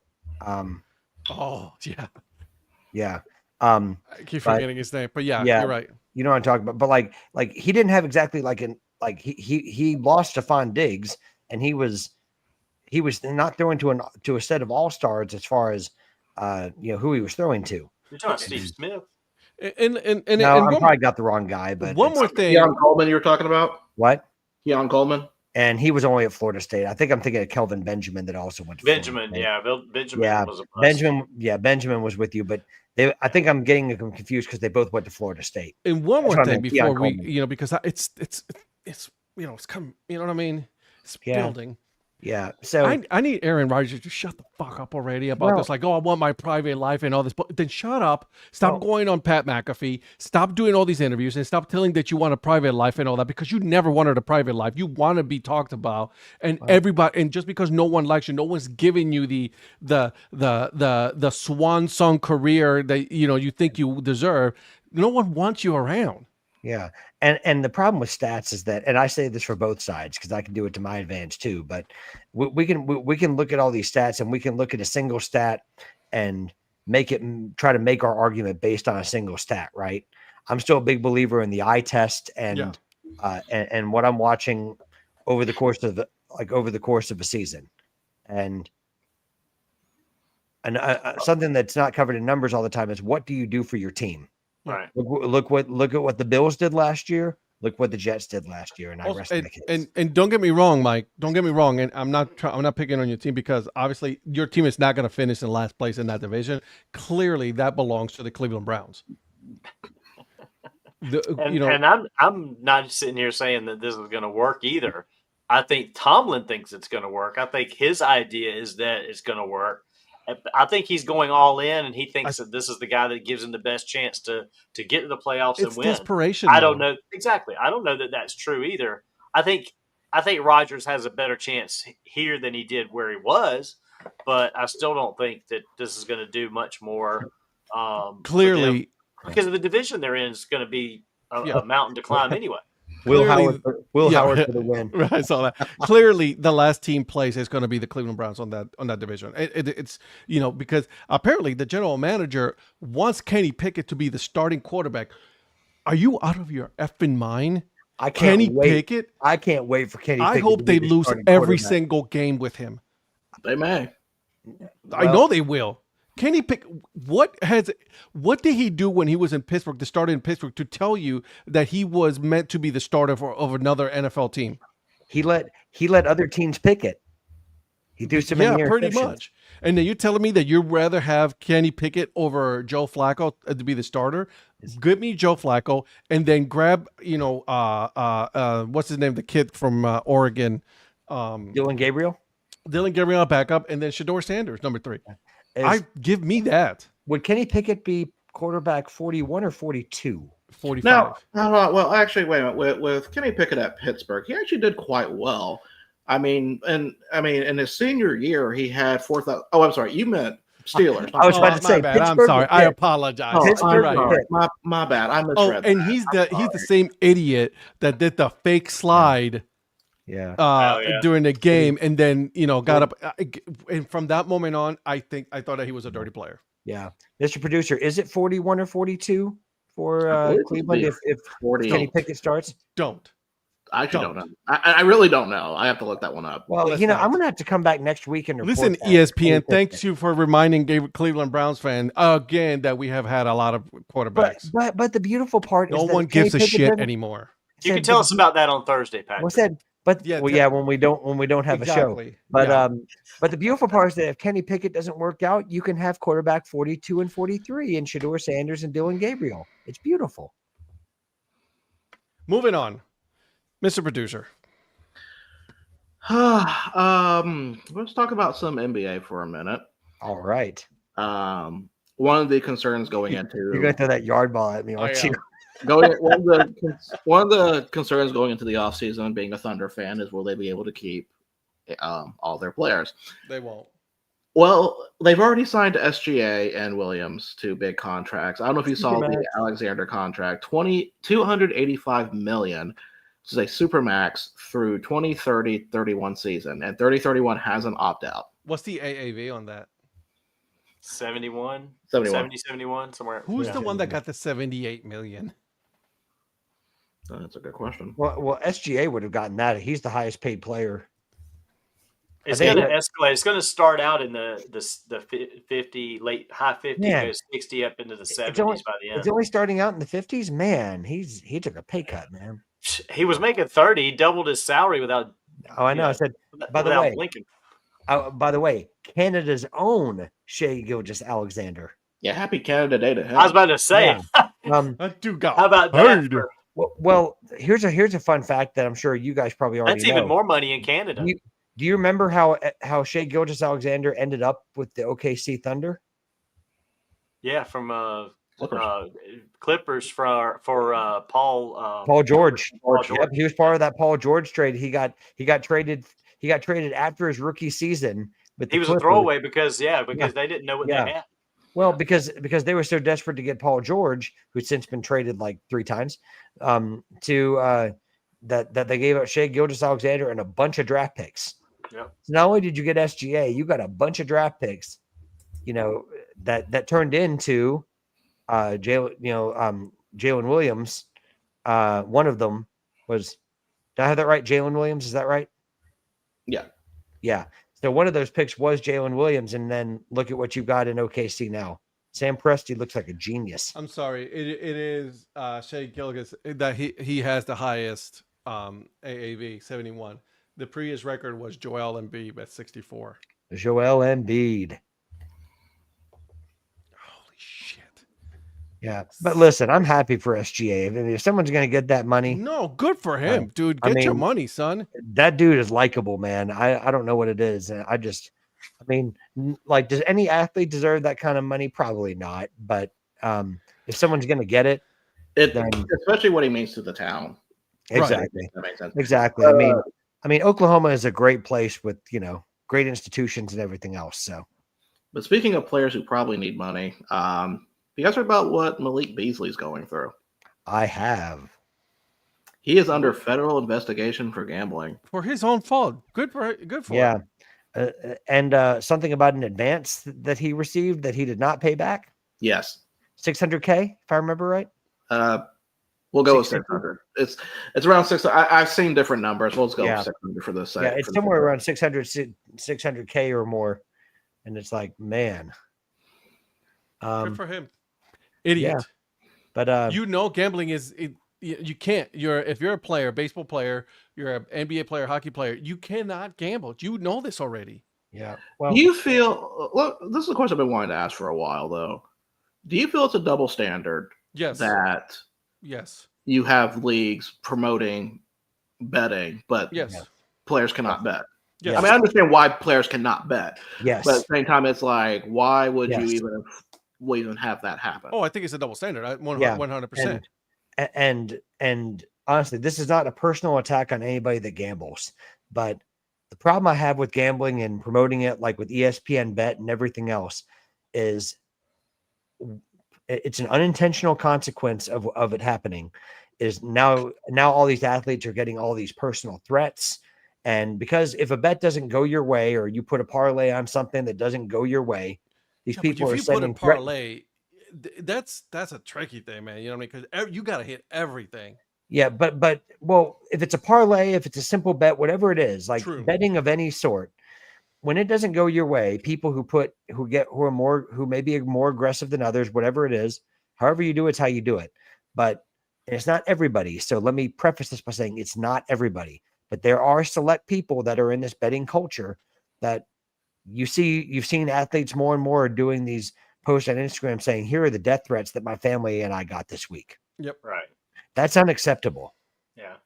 Yeah. I keep forgetting his name, but you're right. You know what I'm talking about. But like he didn't have exactly he lost Stephon Diggs, and he was not throwing to a set of all-stars as far as who he was throwing to. You're talking about Steve Smith. I probably got the wrong guy. But one more thing, Keon Coleman, you were talking about what? Keon Coleman, and he was only at Florida State. I think I'm thinking of Kelvin Benjamin that also went to Benjamin. Benjamin was a bust. Benjamin was with you, but I think I'm getting them confused because they both went to Florida State. And one more thing before we, because it's coming. You know what I mean? It's building. Yeah, so I need Aaron Rodgers to shut the fuck up already about this. Like, I want my private life and all this. But then shut up. Stop going on Pat McAfee. Stop doing all these interviews and stop telling that you want a private life and all that, because you never wanted a private life. You want to be talked about, and everybody. And just because no one likes you, no one's giving you the swan song career that you think you deserve. No one wants you around. Yeah. And the problem with stats is that, and I say this for both sides because I can do it to my advantage too, but we can look at all these stats, and we can look at a single stat and try to make our argument based on a single stat, right? I'm still a big believer in the eye test and what I'm watching over the course of a season. And something that's not covered in numbers all the time is, what do you do for your team? Right. Look at the Bills did last year. Look what the Jets did last year, and I rest my case. And don't get me wrong, Mike. Don't get me wrong. And I'm not picking on your team, because obviously your team is not going to finish in last place in that division. Clearly, that belongs to the Cleveland Browns. And I'm not sitting here saying that this is going to work either. I think Tomlin thinks it's going to work. I think his idea is that it's going to work. I think he's going all in, and he thinks that this is the guy that gives him the best chance to get to the playoffs and win. It's desperation. I don't know exactly. I don't know that that's true either. I think I think Rodgers has a better chance here than he did where he was, but I still don't think that this is going to do much more. Clearly, because of the division they're in is going to be a mountain to climb anyway. Will Howard for the win. Right, I saw that. Clearly, the last team plays is going to be the Cleveland Browns on that division. It's because apparently the general manager wants Kenny Pickett to be the starting quarterback. Are you out of your effing mind? I can't wait. Pickett. I can't wait for Kenny Pickett. I hope they lose every single game with him. They may. I know they will. Kenny Pickett, what did he do when he was in Pittsburgh, to start in Pittsburgh, to tell you that he was meant to be the starter of another NFL team? He let other teams pick it. He threw so many pretty much. And then you're telling me that you'd rather have Kenny Pickett over Joe Flacco to be the starter? Give me Joe Flacco, and then grab what's his name, the kid from Oregon, Dylan Gabriel backup, and then Shedeur Sanders, number 3. Give me that. Would Kenny Pickett be quarterback 41 or 42? 45. No, well, actually, wait a minute. With Kenny Pickett at Pittsburgh, he actually did quite well. I mean, in his senior year, he had 4,000. Oh, I'm sorry, you meant Steelers. I was about to say, bad. I'm sorry. I apologize. My bad. I misread. And he's the same idiot that did the fake slide. During the game, and then got up, and from that moment on, I thought that he was a dirty player. Yeah, Mr. Producer, is it 41 or 42 for Cleveland if 40. Kenny Pickett starts? I actually don't know. I really don't know. I have to look that one up. Well, I'm going to have to come back next week and report. Listen, ESPN, thanks you for reminding Cleveland Browns fan again that we have had a lot of quarterbacks. But the beautiful part is no one gives a shit anymore. You can tell us about that on Thursday, Patrick. What's that? But when we don't have a show. But the beautiful part is that if Kenny Pickett doesn't work out, you can have quarterback 42 and 43 and Shedeur Sanders and Dylan Gabriel. It's beautiful. Moving on, Mr. Producer. Let's talk about some NBA for a minute. All right. One of the concerns going into you're going to throw that yard ball at me, aren't you? One of the concerns going into the offseason, being a Thunder fan, is will they be able to keep all their players? They won't. Well, they've already signed SGA and Williams to big contracts. I don't know if you saw the Alexander contract, $285 million. This is a supermax through 2030-31 season, and 30-31 has an opt-out. What's the AAV on that? 71, 71, somewhere. Who's the one that got the 78 million? That's a good question. Well, SGA would have gotten that. He's the highest paid player. It's going to escalate. It's going to start out in the 50, high 50, goes 60 up into the 70s by the end. It's only starting out in the 50s. Man, he took a pay cut, man. He was making 30. He doubled his salary without. Oh, I know. I said, by the way, Canada's own Shai Gilgeous-Alexander. Yeah, happy Canada Day to him. I was about to say. That dude got how about paid. that? Well, here's a fun fact that I'm sure you guys probably already know. That's even more money in Canada. Do you remember how Shai Gilgeous-Alexander ended up with the OKC Thunder? Yeah, from Clippers for Paul George. Paul George. Yep, he was part of that Paul George trade. He got traded after his rookie season. But he was a throwaway because they didn't know what they had. Well, because they were so desperate to get Paul George, who's since been traded like 3 times, that they gave up Shai Gilgeous-Alexander and a bunch of draft picks. Yep. So not only did you get SGA, you got a bunch of draft picks, that turned into Jalen Williams. One of them was, did I have that right? Jalen Williams, is that right? Yeah. So one of those picks was Jalen Williams, and then look at what you got in OKC now. Sam Presti looks like a genius. I'm sorry. It is Shai Gilgeous that he has the highest AAV, 71. The previous record was Joel Embiid at 64. Joel Embiid. Holy shit. Yeah. But listen, I'm happy for SGA. If someone's going to get that money. No, good for him, dude. Get your money, son. That dude is likable, man. I don't know what it is. Does any athlete deserve that kind of money? Probably not. But if someone's going to get it, then, especially what he means to the town. Exactly. Right. That makes sense. Exactly. I mean, Oklahoma is a great place with, great institutions and everything else. So, But speaking of players who probably need money, you guys heard about what Malik Beasley's going through? I have. He is under federal investigation for gambling. For his own fault. Good for Yeah. him. And something about an advance that he received that he did not pay back. Yes. $600K, if I remember right. We'll go with 600. It's around 600. I've seen different numbers. We'll just go with 600 for this. Yeah, it's somewhere around 600K or more. And it's like, man. Good for him. Idiot. Yeah. But gambling is you can't. If you're a player, baseball player, you're an NBA player, hockey player, you cannot gamble. You know this already. Yeah. Well, do you feel? Well, this is a question I've been wanting to ask for a while, though. Do you feel it's a double standard? Yes. That yes, you have leagues promoting betting, but players cannot bet. Yes. I mean, I understand why players cannot bet. Yes. But at the same time, it's like, why would you even have that happen? Oh, I think it's a double standard. 100%. And honestly, this is not a personal attack on anybody that gambles, but the problem I have with gambling and promoting it, like with ESPN Bet and everything else, is it's an unintentional consequence of it happening. Is now all these athletes are getting all these personal threats. And because if a bet doesn't go your way, or you put a parlay on something that doesn't go your way, these people are sending put a parlay. That's a tricky thing, man. You know what I mean? Because you got to hit everything. Yeah, but well, if it's a parlay, if it's a simple bet, whatever it is, like betting of any sort, when it doesn't go your way, people who may be more aggressive than others, whatever it is, however you do it's how you do it. But it's not everybody. So let me preface this by saying it's not everybody. But there are select people that are in this betting culture that you've seen athletes more and more doing these posts on Instagram saying, here are the death threats that my family and I got this week. Yep. Right. That's unacceptable. Yeah.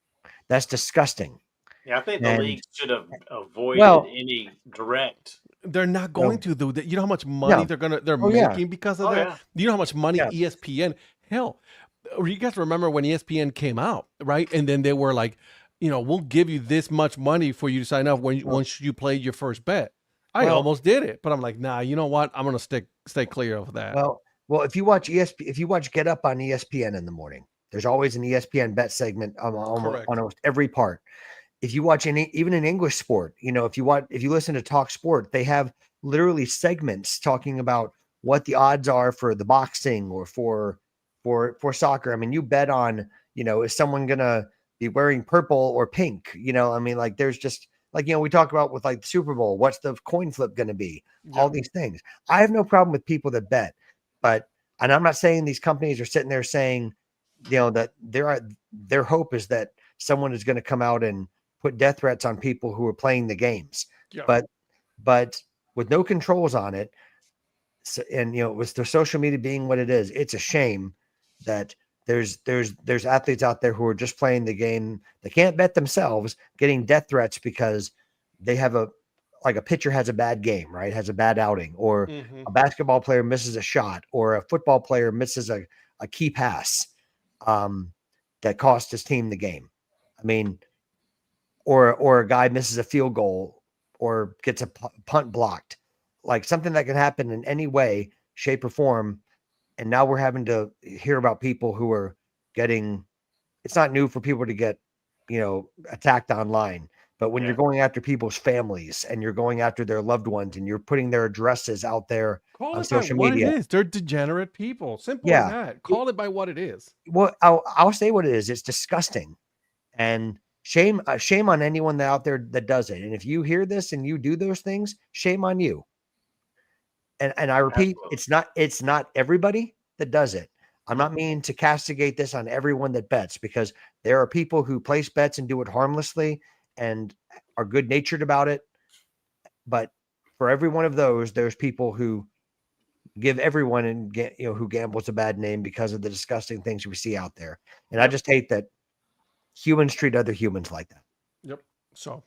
That's disgusting. Yeah, I think the league should have avoided any direct. They're not going to, though. You know how much money they're making because of that? Yeah. You know how much money ESPN, hell, you guys remember when ESPN came out, right? And then they were like, we'll give you this much money for you to sign up once you play your first bet. I almost did it, but I'm like, nah, you know what? I'm going to stay clear of that. Well, if you watch Get Up on ESPN in the morning, there's always an ESPN bet segment on almost every part. If you watch even in English sport, if you listen to Talk Sport, they have literally segments talking about what the odds are for the boxing or for soccer. I mean, you bet on, is someone going to be wearing purple or pink? Like there's just like, we talk about with like the Super Bowl, what's the coin flip going to be? Yeah. All these things. I have no problem with people that bet, and I'm not saying these companies are sitting there saying, that their hope is that someone is going to come out and put death threats on people who are playing the games. Yeah. But with no controls on it, and with the social media being what it is, it's a shame that there's athletes out there who are just playing the game. They can't bet themselves, getting death threats because they have a pitcher has a bad game, right? Has a bad outing, or a basketball player misses a shot, or a football player misses a key pass that cost his team the game. I mean, or a guy misses a field goal or gets a punt blocked, like something that can happen in any way, shape, or form. And now we're having to hear about people who are getting, it's not new for people to get, attacked online, but when you're going after people's families and you're going after their loved ones and you're putting their addresses out there on social media. What it is. They're degenerate people. Simple as that. Call it by what it is. Well, I'll say what it is. It's disgusting. And shame on anyone out there that does it. And if you hear this and you do those things, shame on you. And I repeat, it's not everybody that does it. I'm not meaning to castigate this on everyone that bets, because there are people who place bets and do it harmlessly and are good natured about it. But for every one of those, there's people who give everyone who gambles a bad name because of the disgusting things we see out there. And I just hate that humans treat other humans like that. Yep. So,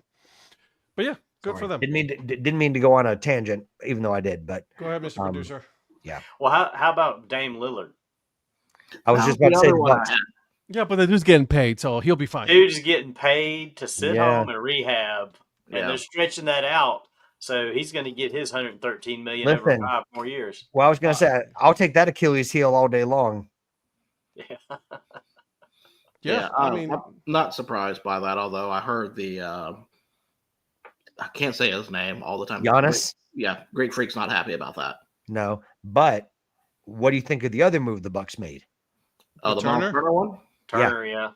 but yeah. Good for them. Didn't mean to go on a tangent, even though I did. But go ahead, Mr. Producer. Yeah. Well, how about Dame Lillard? I was just about to say the Bucks. Yeah, but the dude's getting paid, so he'll be fine. Dude's getting paid to sit Yeah. home and rehab, and Yeah. they're stretching that out. So he's going to get his $113 million over Listen. 5 more years. Well, I was going to say, I'll take that Achilles heel all day long. Yeah. Yeah, I mean, I'm not surprised by that. Although I heard I can't say his name all the time. Giannis? Greek Freak's not happy about that. No, but what do you think of the other move the Bucks made? Oh, the Miles Turner one. Turner, yeah.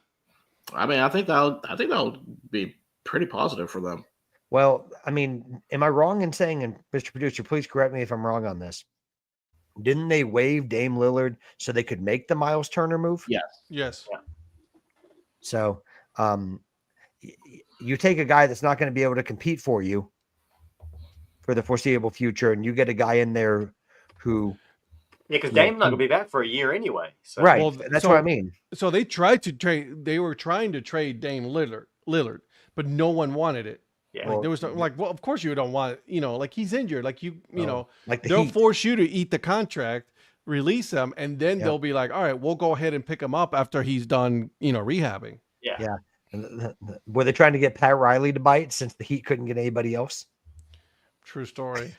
I mean, I think that'll be pretty positive for them. Well, I mean, am I wrong in saying, and Mr. Producer, please correct me if I'm wrong on this, didn't they waive Dame Lillard so they could make the Miles Turner move? Yes. yes. Yeah. So you take a guy that's not going to be able to compete for you for the foreseeable future, and you get a guy in there who... Yeah, because Dame's not going to be back for a year anyway. So. Right, Well, that's so- what I mean. So they tried to trade. They were trying to trade Dame Lillard, but no one wanted it. Yeah. Like, there was no, like, well, of course you don't want, like he's injured. Like you know, like the they'll Heat. force you to eat the contract, release him, and then they'll be like, all right, we'll go ahead and pick him up after he's done, rehabbing. Yeah. Were they trying to get Pat Riley to bite since the Heat couldn't get anybody else? True story.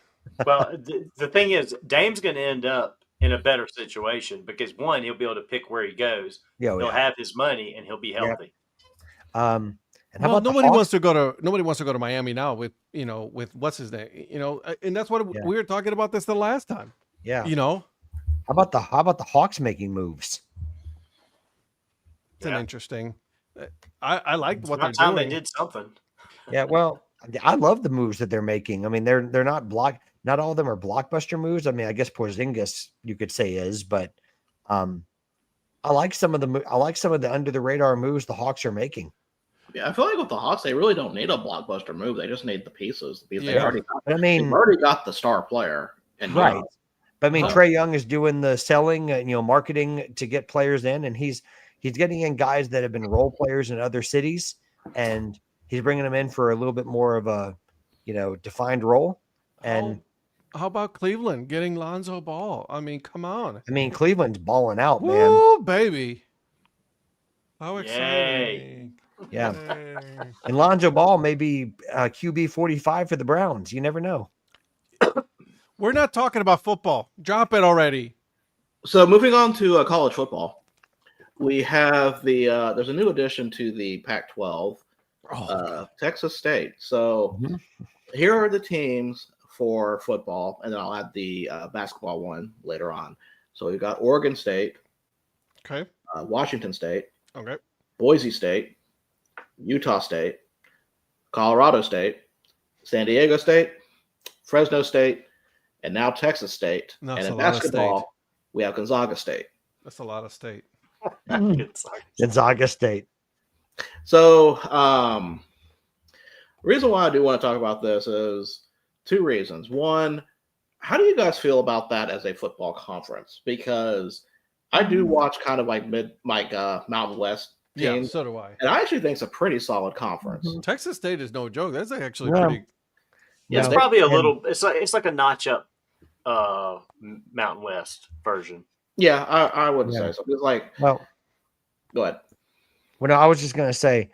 Well, the thing is, Dame's going to end up in a better situation because one, he'll be able to pick where he goes. He'll have his money and he'll be healthy. And how Well, about nobody wants to go to Miami now with with what's his name, and that's what we were talking about this the last time. Yeah. How How about the Hawks making moves? it's an interesting. I like what they're Time doing. they did something. Yeah, well, I love the moves that they're making. I mean, they're not not all of them are blockbuster moves. I mean, I guess Porzingis you could say is, but I like some of the under the radar moves the Hawks are making. Yeah, I feel like with the Hawks, they really don't need a blockbuster move. They just need the pieces. Because Yeah. they've already got the star player. And right. But I mean, Trae Young is doing the selling, marketing to get players in, and he's getting in guys that have been role players in other cities, and he's bringing them in for a little bit more of a, defined role. And how about Cleveland getting Lonzo Ball? I mean, come on. I mean, Cleveland's balling out, man. Woo, baby. How exciting. Yeah. Yay. And Lonzo Ball may be QB 45 for the Browns. You never know. We're not talking about football. Drop it already. So moving on to college football, we have there's a new addition to the Pac-12, Texas State. So here are the teams for football, and then I'll add the basketball one later on. So we've got Oregon State, Okay. Washington State, Okay. Boise State, Utah State, Colorado State, San Diego State, Fresno State, and now Texas State. That's and a in lot of state. basketball, we have Gonzaga State. That's a lot of state. Gonzaga State. So the reason why I do want to talk about this is two reasons. One, how do you guys feel about that as a football conference? Because I do watch kind of like Mountain West teams. Yeah, so do I. And I actually think it's a pretty solid conference. Texas State is no joke. That's actually Yeah. pretty. Yeah, it's probably a little. It's like a notch up, Mountain West version. Yeah, I wouldn't say so. It's like, Well, go ahead. well, no, I was just going to say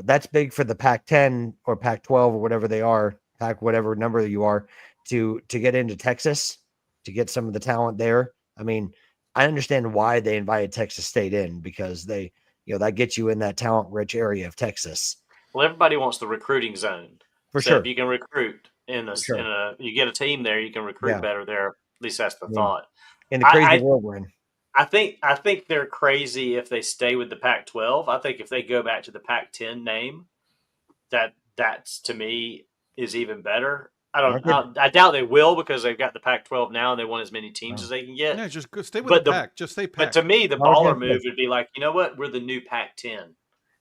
that's big for the Pac-10 or Pac-12 or whatever they are, Pac whatever number you are, to get into Texas, to get some of the talent there. I mean, I understand why they invited Texas State in because they, that gets you in that talent-rich area of Texas. Well, everybody wants the recruiting zone. For So sure. if you can recruit you get a team there, you can recruit better there. At least that's the thought. In the crazy world we're in. I think they're crazy if they stay with the Pac-12. I think if they go back to the Pac-10 name, that's to me is even better. I doubt they will because they've got the Pac-12 now and they want as many teams as they can get. Yeah, just stay with the Pac. Just stay Pac. But to me, the baller move would be like, you know what? We're the new Pac-10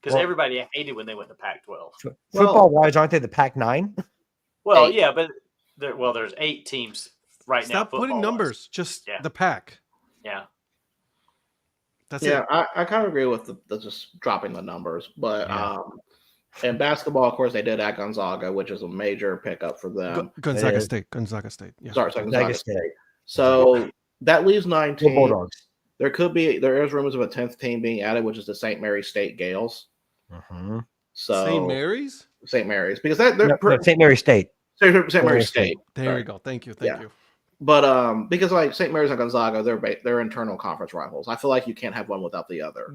because everybody hated when they went to Pac-12. Football-wise, aren't they the Pac-9? Well, yeah, but there's 8 teams right now. Stop putting numbers. Just the Pac. Yeah. That's it. I kind of agree with the just dropping the numbers, but in basketball, of course, they did at Gonzaga, which is a major pickup for them. Gonzaga State. Yeah. Sorry, Gonzaga State. So that leaves 9 teams. Bulldogs. There is rumors of a 10th team being added, which is the St. Mary's State Gales. Mm-hmm. So St. Mary's? St. Mary's, because they're St. Mary's State. St. Mary's State. There we go. Thank you. Thank you. But because like St. Mary's and Gonzaga, they're internal conference rivals. I feel like you can't have one without the other.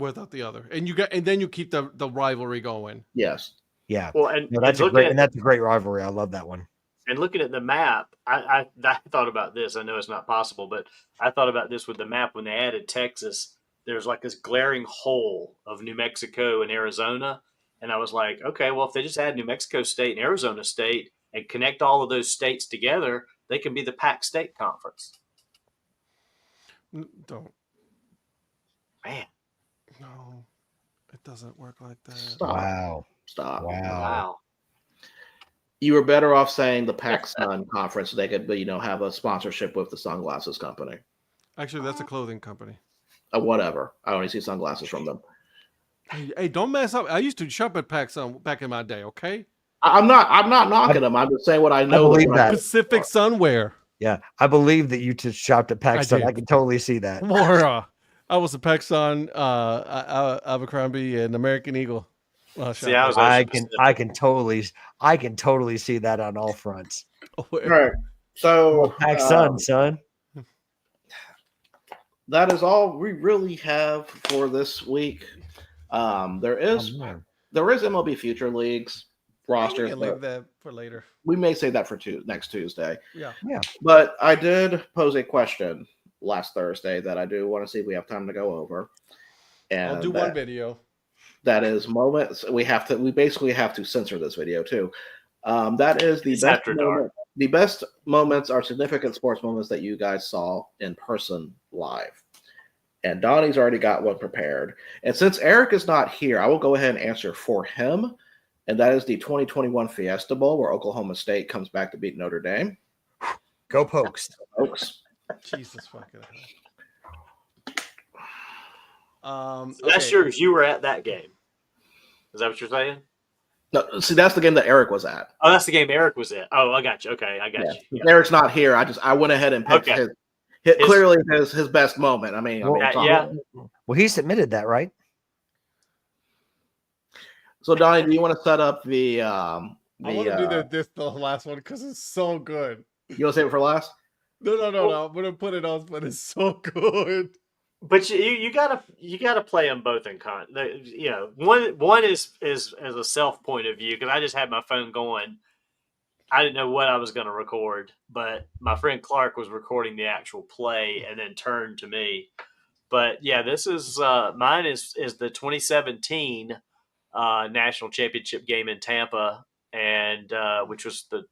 And then you keep the rivalry going. Yes. Yeah. Well, and that's a great rivalry. I love that one. And looking at the map, I thought about this. I know it's not possible, but I thought about this with the map when they added Texas. There's like this glaring hole of New Mexico and Arizona. And I was like, okay, well, if they just add New Mexico State and Arizona State and connect all of those states together, they can be the Pac State Conference. Don't. Man. No, it doesn't work like that. Stop. Wow. You were better off saying the Pac-Sun Conference so they could, have a sponsorship with the sunglasses company. Actually, that's a clothing company. Whatever. I only see sunglasses from them. Hey, don't mess up. I used to shop at Pac-Sun back in my day, okay? I'm not knocking them. I'm just saying what I know. I believe that. Pacific Sunwear. Yeah, I believe that you just shopped at Pac-Sun. I can totally see that. More, I was a Pac-Sun, Abercrombie, and American Eagle. See, I can totally see that on all fronts. All right. So Pac-Sun, son. That is all we really have for this week. There is MLB Future Leagues roster. We can leave that for later. We may save that for next Tuesday. Yeah. But I did pose a question last Thursday that I do want to see if we have time to go over. And I'll do one video. That is moments. We basically have to censor this video too. That is the best moment. The best moments are significant sports moments that you guys saw in person live. And Donnie's already got one prepared. And since Eric is not here, I will go ahead and answer for him. And that is the 2021 Fiesta Bowl, where Oklahoma State comes back to beat Notre Dame. Go Pokes. Jesus fucking hell. So that's yours. You were at that game. Is that what you're saying? No, see, that's the game that Eric was at. Oh, that's the game Eric was at. Oh, I got you. Okay, I got you. Yeah. Eric's not here. I went ahead and picked his best moment. Well, he submitted that, right? So, Donnie, do you want to set up the? I want to do the last one because it's so good. You want to save it for last? No. I'm gonna put it on, but it's so good. But you gotta play them both in con. One is as a self point of view because I just had my phone going. I didn't know what I was going to record, but my friend Clark was recording the actual play and then turned to me. But yeah, this is mine is the 2017 national championship game in Tampa, and which was the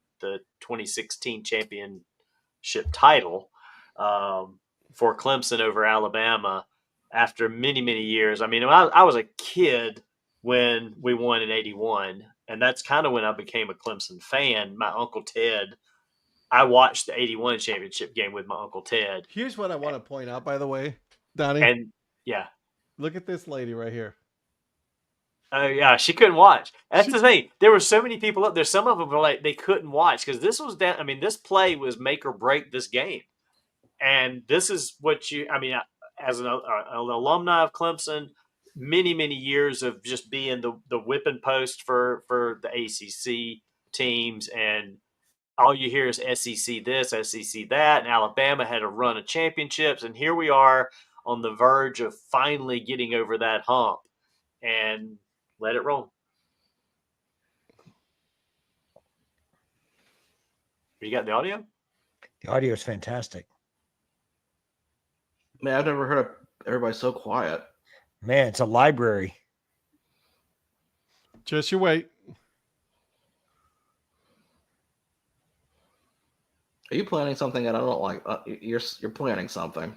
2016 championship title. For Clemson over Alabama after many, many years. I mean, I was a kid when we won in 81, and that's kind of when I became a Clemson fan. My Uncle Ted, I watched the 81 championship game with my Uncle Ted. Here's what I want to point out, by the way, Donnie. And, yeah. Look at this lady right here. Oh, yeah, she couldn't watch. That's the thing. There were so many people up there. Some of them were like, they couldn't watch because this was down. I mean, this play was make or break this game. And this is what as an alumni of Clemson, many, many years of just being the whipping post for the ACC teams. And all you hear is SEC this, SEC that. And Alabama had a run of championships. And here we are on the verge of finally getting over that hump and let it roll. You got the audio? The audio is fantastic. Man, I've never heard everybody so quiet. Man, it's a library. Just you wait. Are you planning something that I don't like? You're planning something.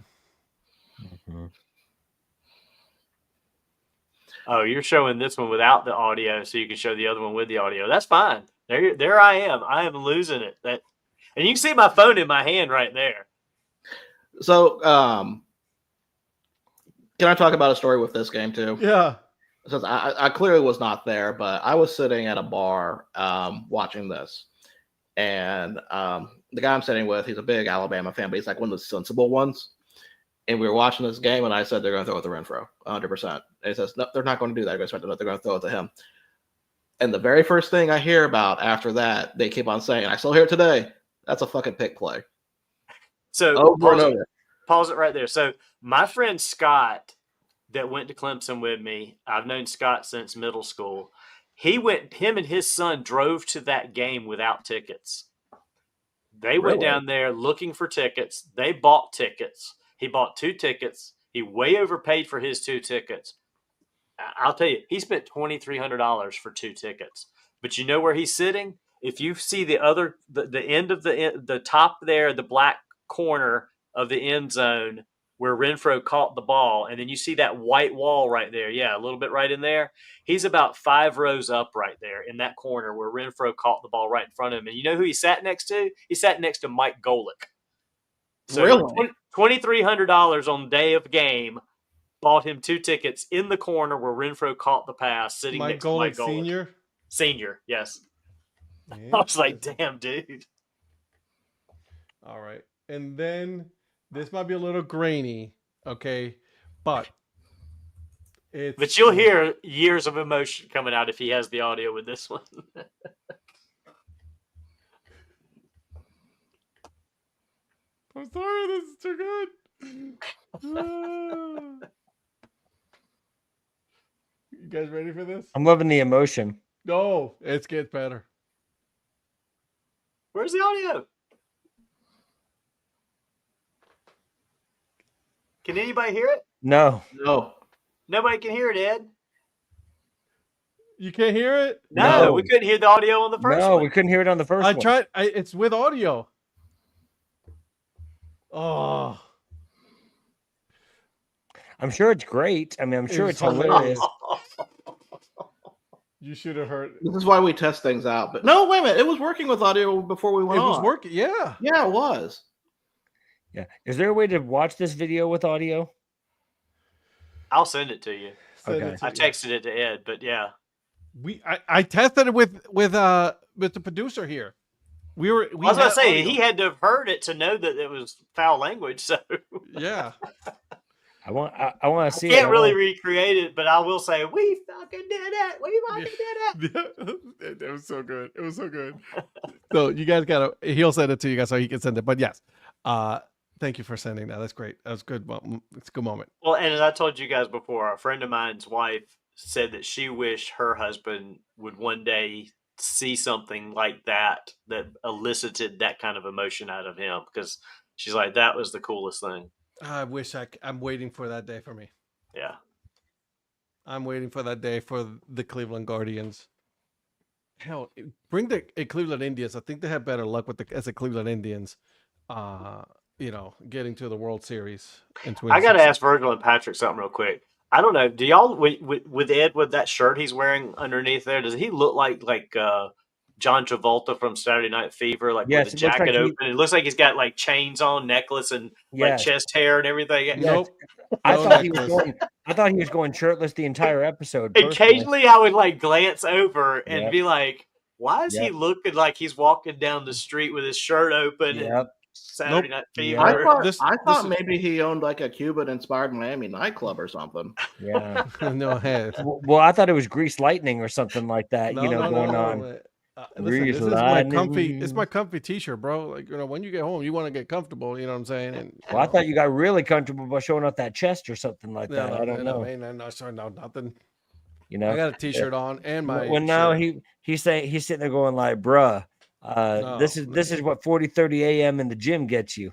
Mm-hmm. Oh, you're showing this one without the audio, so you can show the other one with the audio. That's fine. There I am. I am losing it. And you can see my phone in my hand right there. So, can I talk about a story with this game too? Yeah. Since I clearly was not there, but I was sitting at a bar watching this. And the guy I'm sitting with, he's a big Alabama fan, but he's like one of the sensible ones. And we were watching this game, and I said they're going to throw it to Renfro, 100%. And he says, no, they're not going to do that. They're going to throw it to him. And the very first thing I hear about after that, they keep on saying, I still hear it today, that's a fucking pick play. So pause it right there. So my friend Scott that went to Clemson with me, I've known Scott since middle school. Him and his son drove to that game without tickets. They went down there looking for tickets. They bought tickets. He bought 2 tickets. He way overpaid for his 2 tickets. I'll tell you, he spent $2,300 for 2 tickets. But you know where he's sitting? If you see the end of the top there, the black corner of the end zone where Renfro caught the ball, and then you see that white wall right there. Yeah, a little bit right in there. He's about 5 rows up right there in that corner where Renfro caught the ball right in front of him. And you know who he sat next to? He sat next to Mike Golick. So really? $2,300 on the day of game. Bought him 2 tickets in the corner where Renfro caught the pass, sitting next to Mike Golick. Senior? Senior, yes. I was like, damn, dude. All right. And then this might be a little grainy, okay? But you'll hear years of emotion coming out if he has the audio with this one. I'm sorry, this is too good. You guys ready for this? I'm loving the emotion. No, it gets better. Where's the audio? Can anybody hear it? No. Nobody can hear it, Ed. You can't hear it? No, we couldn't hear the audio on the first one. No, we couldn't hear it on the first one. I tried. It's with audio. Oh. I'm sure it's great. I mean, I'm sure it's hilarious. You should have heard. This is why we test things out. But no, wait a minute. It was working with audio before we went on. It was working. Yeah. Yeah, it was. Yeah. Is there a way to watch this video with audio? I'll send it to you. Okay. I texted it to Ed, but yeah. I tested it with the producer here. I was going to say, he had to have heard it to know that it was foul language. So yeah. I want to see it. I can't really recreate it, but I will say, we fucking did it. We fucking did it. It was so good. It was so good. So you guys he'll send it to you guys so he can send it. But yes, thank you for sending that. That's great. That was good. It's a good moment. Well, and as I told you guys before, a friend of mine's wife said that she wished her husband would one day see something like that elicited that kind of emotion out of him, because she's like, that was the coolest thing. I wish I'm waiting for that day for me. Yeah. I'm waiting for that day for the Cleveland Guardians. Hell, bring the Cleveland Indians. I think they have better luck as the Cleveland Indians, getting to the World Series in 2016. I got to ask Virgil and Patrick something real quick. I don't know. Do y'all, with Ed, with that shirt he's wearing underneath there, does he look like John Travolta from Saturday Night Fever, with the jacket open? It looks like he's got chains on, necklace, and chest hair and everything. Yes. Nope. I thought he was going shirtless the entire episode. Occasionally, I would glance over and be like, "Why is he looking like he's walking down the street with his shirt open?" And Saturday Night Fever. I thought maybe he owned a Cuban-inspired Miami nightclub or something. Yeah. No head. Well, I thought it was Grease Lightning or something like that. Going on. Listen, this is my comfy. It's my comfy T-shirt, bro. When you get home, you want to get comfortable. You know what I'm saying? And I thought you got really comfortable by showing off that chest or something like that. I don't know. No, nothing. I got a T-shirt on and my. Well, now he's sitting there going like, "Bruh, this is what 40-30 a.m. in the gym gets you."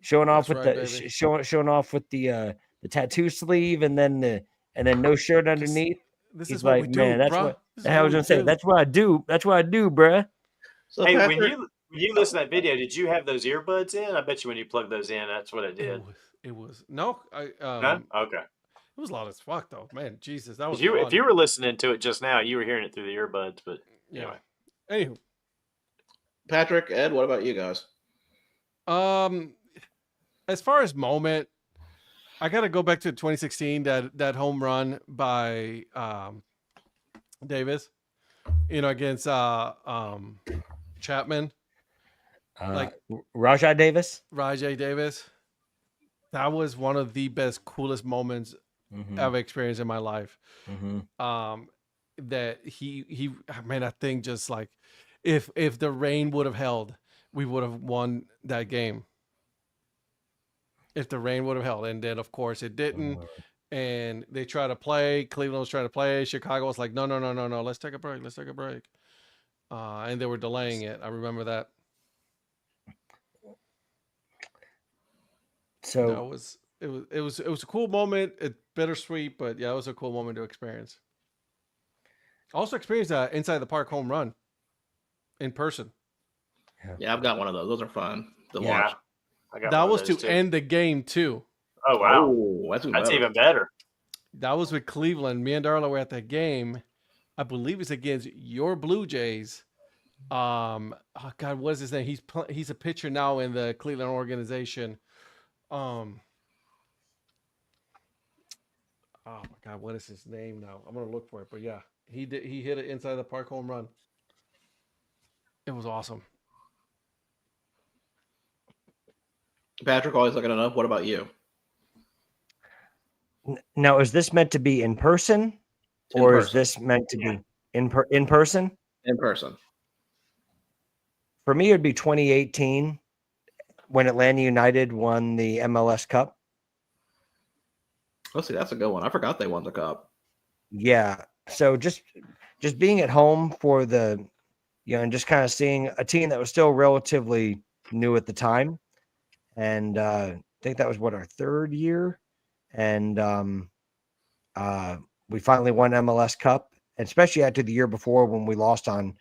Showing off with showing off with the tattoo sleeve and then no shirt underneath. This is what we do, man. That's bro. what I was gonna say. That's what I do. That's what I do, bruh. So hey, when you listen to that video, did you have those earbuds in? I bet you when you plugged those in, that's what it did. It was no. No? Okay. It was loud as fuck though, man. Jesus, that was. If you were listening to it just now, you were hearing it through the earbuds. But anyway. Anywho, Patrick, Ed, what about you guys? As far as moment, I got to go back to 2016, that home run by Davis, against Chapman. Rajai Davis. Rajai Davis. That was one of the best, coolest moments I've experienced in my life. That he man, I think just like if the rain would have held, we would have won that game. If the rain would have held, and then of course it didn't, and they tried to play. Cleveland was trying to play. Chicago was like, no, let's take a break. And they were delaying it. I remember that. So it was a cool moment. It's bittersweet, but yeah, it was a cool moment to experience. Also experienced that inside the park home run in person. Yeah, I've got one of those. Those are fun to Yeah, watch. I got That one was of to those too. end the game too. Oh wow, Oh, that's that's even better. That was with Cleveland. Me and Darla were at that game. I believe it's against your Blue Jays. Oh God, what is his name? He's a pitcher now in the Cleveland organization. Oh my God, what is his name now? I'm gonna look for it. But yeah, he hit it inside the park home run. It was awesome. Patrick, always looking it up. What about you? Now, is this meant to be in person, or is this meant to be in person? In person. For me, it'd be 2018 when Atlanta United won the MLS Cup. Let's see, that's a good one. I forgot they won the cup. Yeah. So just being at home for the, and just kind of seeing a team that was still relatively new at the time. And I think that was our third year. And we finally won MLS Cup, and especially after the year before when we lost on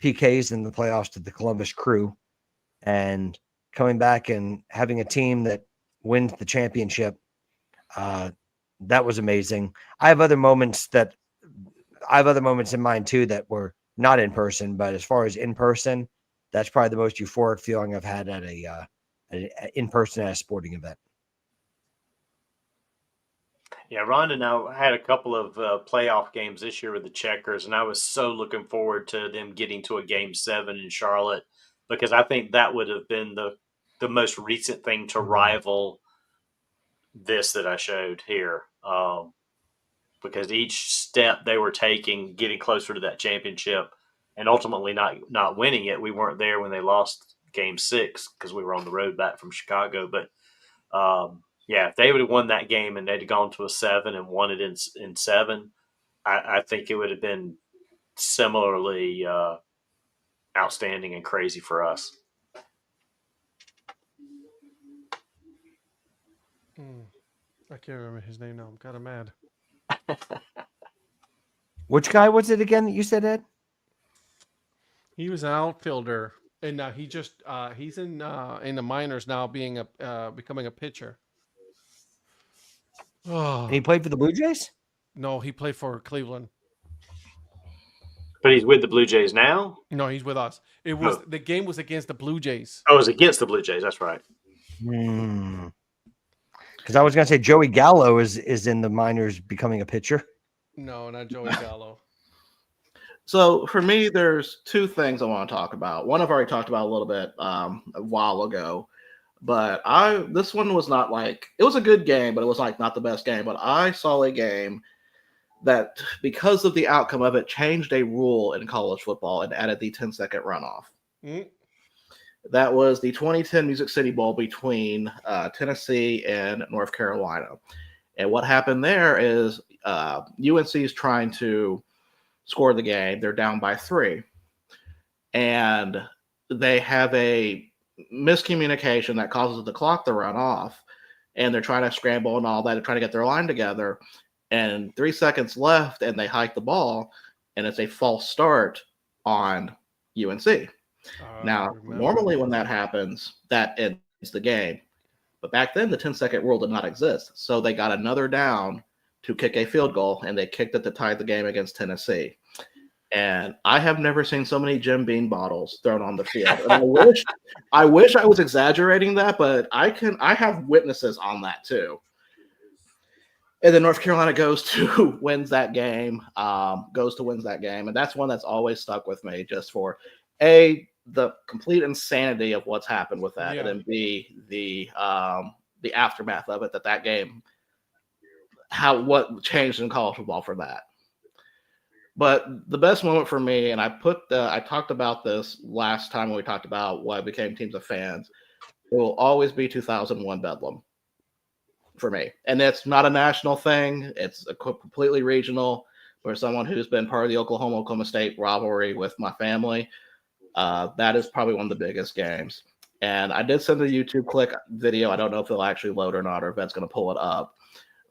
PKs in the playoffs to the Columbus Crew, and coming back and having a team that wins the championship. That was amazing. I have other moments in mind too that were not in person, but as far as in person, that's probably the most euphoric feeling I've had at in person at a sporting event. Yeah, Ron and I had a couple of playoff games this year with the Checkers, and I was so looking forward to them getting to a Game 7 in Charlotte, because I think that would have been the most recent thing to rival this that I showed here. Because each step they were taking, getting closer to that championship, and ultimately not winning it. We weren't there when they lost Game 6 because we were on the road back from Chicago. But yeah, if they would have won that game and they'd have gone to a 7 and won it in 7, I think it would have been similarly outstanding and crazy for us. I can't remember his name now. I'm kind of mad. Which guy was it again that you said, Ed? He was an outfielder, and now he's in the minors now, becoming a pitcher. Oh. And he played for the Blue Jays? No, he played for Cleveland. But he's with the Blue Jays now? No, he's with us. The game was against the Blue Jays. Oh, it was against the Blue Jays. That's right. Because I was going to say Joey Gallo is in the minors becoming a pitcher. No, not Joey Gallo. So for me, there's two things I want to talk about. One I've already talked about a little bit a while ago, but this one was not like, it was a good game, but it was like not the best game. But I saw a game that, because of the outcome of it, changed a rule in college football and added the 10-second runoff. Mm-hmm. That was the 2010 Music City Bowl between Tennessee and North Carolina. And what happened there is UNC is trying to score the game. They're down by 3. And they have a miscommunication that causes the clock to run off. And they're trying to scramble and all that. They're trying to get their line together. And 3 seconds left, and they hike the ball. And it's a false start on UNC. Now, normally when that happens, that ends the game. But back then, the 10-second rule did not exist. So they got another down to kick a field goal, and they kicked it to tie the game against Tennessee. And I have never seen so many Jim Beam bottles thrown on the field. And I wish I was exaggerating that, but I have witnesses on that too. And then North Carolina goes to wins that game. And that's one that's always stuck with me, just for the complete insanity of what's happened with that, and then B, the the aftermath of it, that game, what changed in college football for that. But the best moment for me, and I talked about this last time when we talked about why I became Teams of Fans, it will always be 2001 Bedlam for me. And it's not a national thing. It's a completely regional. For someone who's been part of the Oklahoma State rivalry with my family, that is probably one of the biggest games. And I did send a YouTube click video. I don't know if it'll actually load or not, or if that's going to pull it up.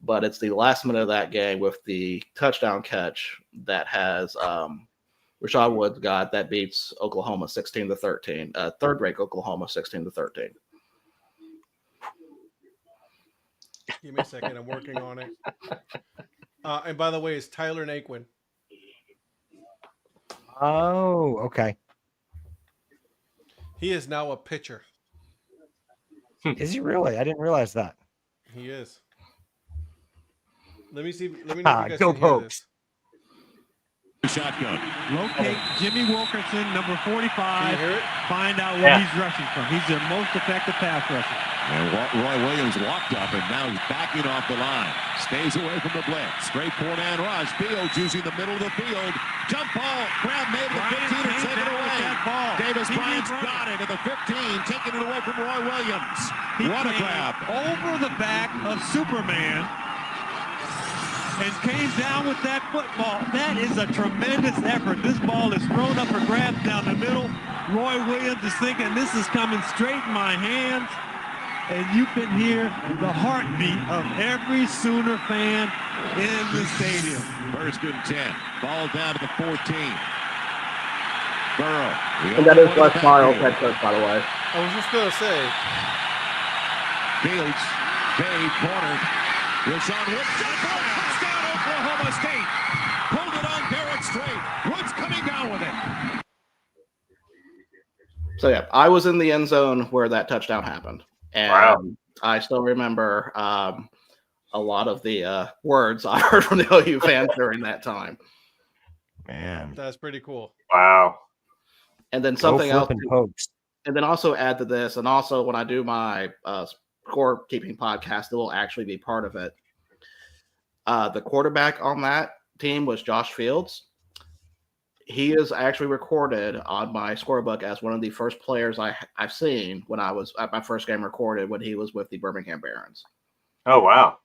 But it's the last minute of that game with the touchdown catch that has Rashad Woods got that beats Oklahoma 16-13. Third-rate Oklahoma 16-13. Give me a second. I'm working on it. And by the way, it's Tyler Naquin. Oh, okay. He is now a pitcher. Is he really? I didn't realize that. He is. Let me see. Let me know if you guys Go can hear Pokes. this. Shotgun. Locate Jimmy Wilkerson, number 45. Can you hear it? Find out where he's rushing from. He's their most effective pass rusher. And Roy Williams walked up, and now he's backing off the line. Stays away from the blitz. Straight four-man rush. Fields using the middle of the field. Jump ball. Grab made the 15 and take it away. Davis Bryant's got it at the 15, taking it away from Roy Williams. What a grab. Over the back of Superman and came down with that football. That is a tremendous effort. This ball is thrown up for grabs down the middle. Roy Williams is thinking, this is coming straight in my hands. And you can hear the heartbeat of every Sooner fan in the stadium. First and 10. Ball down to the 14. Burrow. And that is Les Miles, head coach, by the way. I was just going to say. Fields. Cade, corner. Rashawn Woods. Touchdown, Oklahoma State. Pulled it on Barrett straight. Woods coming down with it. So, yeah, I was in the end zone where that touchdown happened. And I still remember a lot of the words I heard from the OU fans during that time. Man, That's pretty cool. Wow. And then something else. Pokes. And then also add to this, and also when I do my scorekeeping podcast, it will actually be part of it. The quarterback on that team was Josh Fields. He is actually recorded on my scorebook as one of the first players I've seen when I was at my first game recorded when he was with the Birmingham Barons. Oh, wow.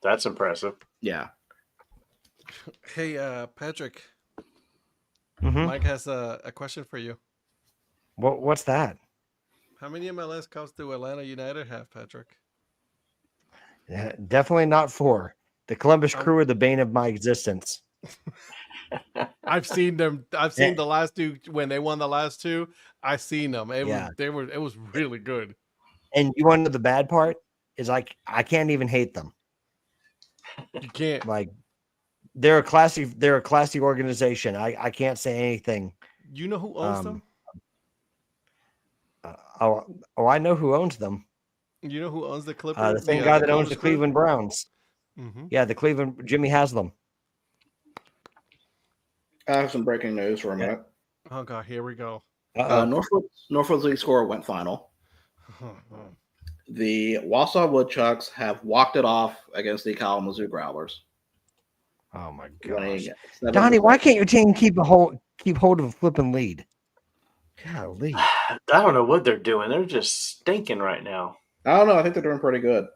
That's impressive. Yeah. Hey, Patrick. Mm-hmm. Mike has a question for you. What's that? How many MLS Cups do Atlanta United have, Patrick? Yeah, definitely not 4. The Columbus Crew are the bane of my existence. I've seen them. I've seen the last 2 when they won the last 2. I've seen them. It was really good. And you want to know the bad part is I can't even hate them. You can't. Like they're a classy organization. I can't say anything. You know who owns them? I know who owns them. You know who owns the Clippers? The same guy that owns the Cleveland Browns. Mm-hmm. Yeah, the Cleveland Jimmy Haslam. I have some breaking news for a minute. Oh God, here we go. Norfolk's league score went final. The Wausau Woodchucks have walked it off against the Kalamazoo Growlers. Oh my gosh, 7-7. Donnie, why can't your team keep hold of a flipping lead? Golly. I don't know what they're doing. They're just stinking right now. I don't know. I think they're doing pretty good.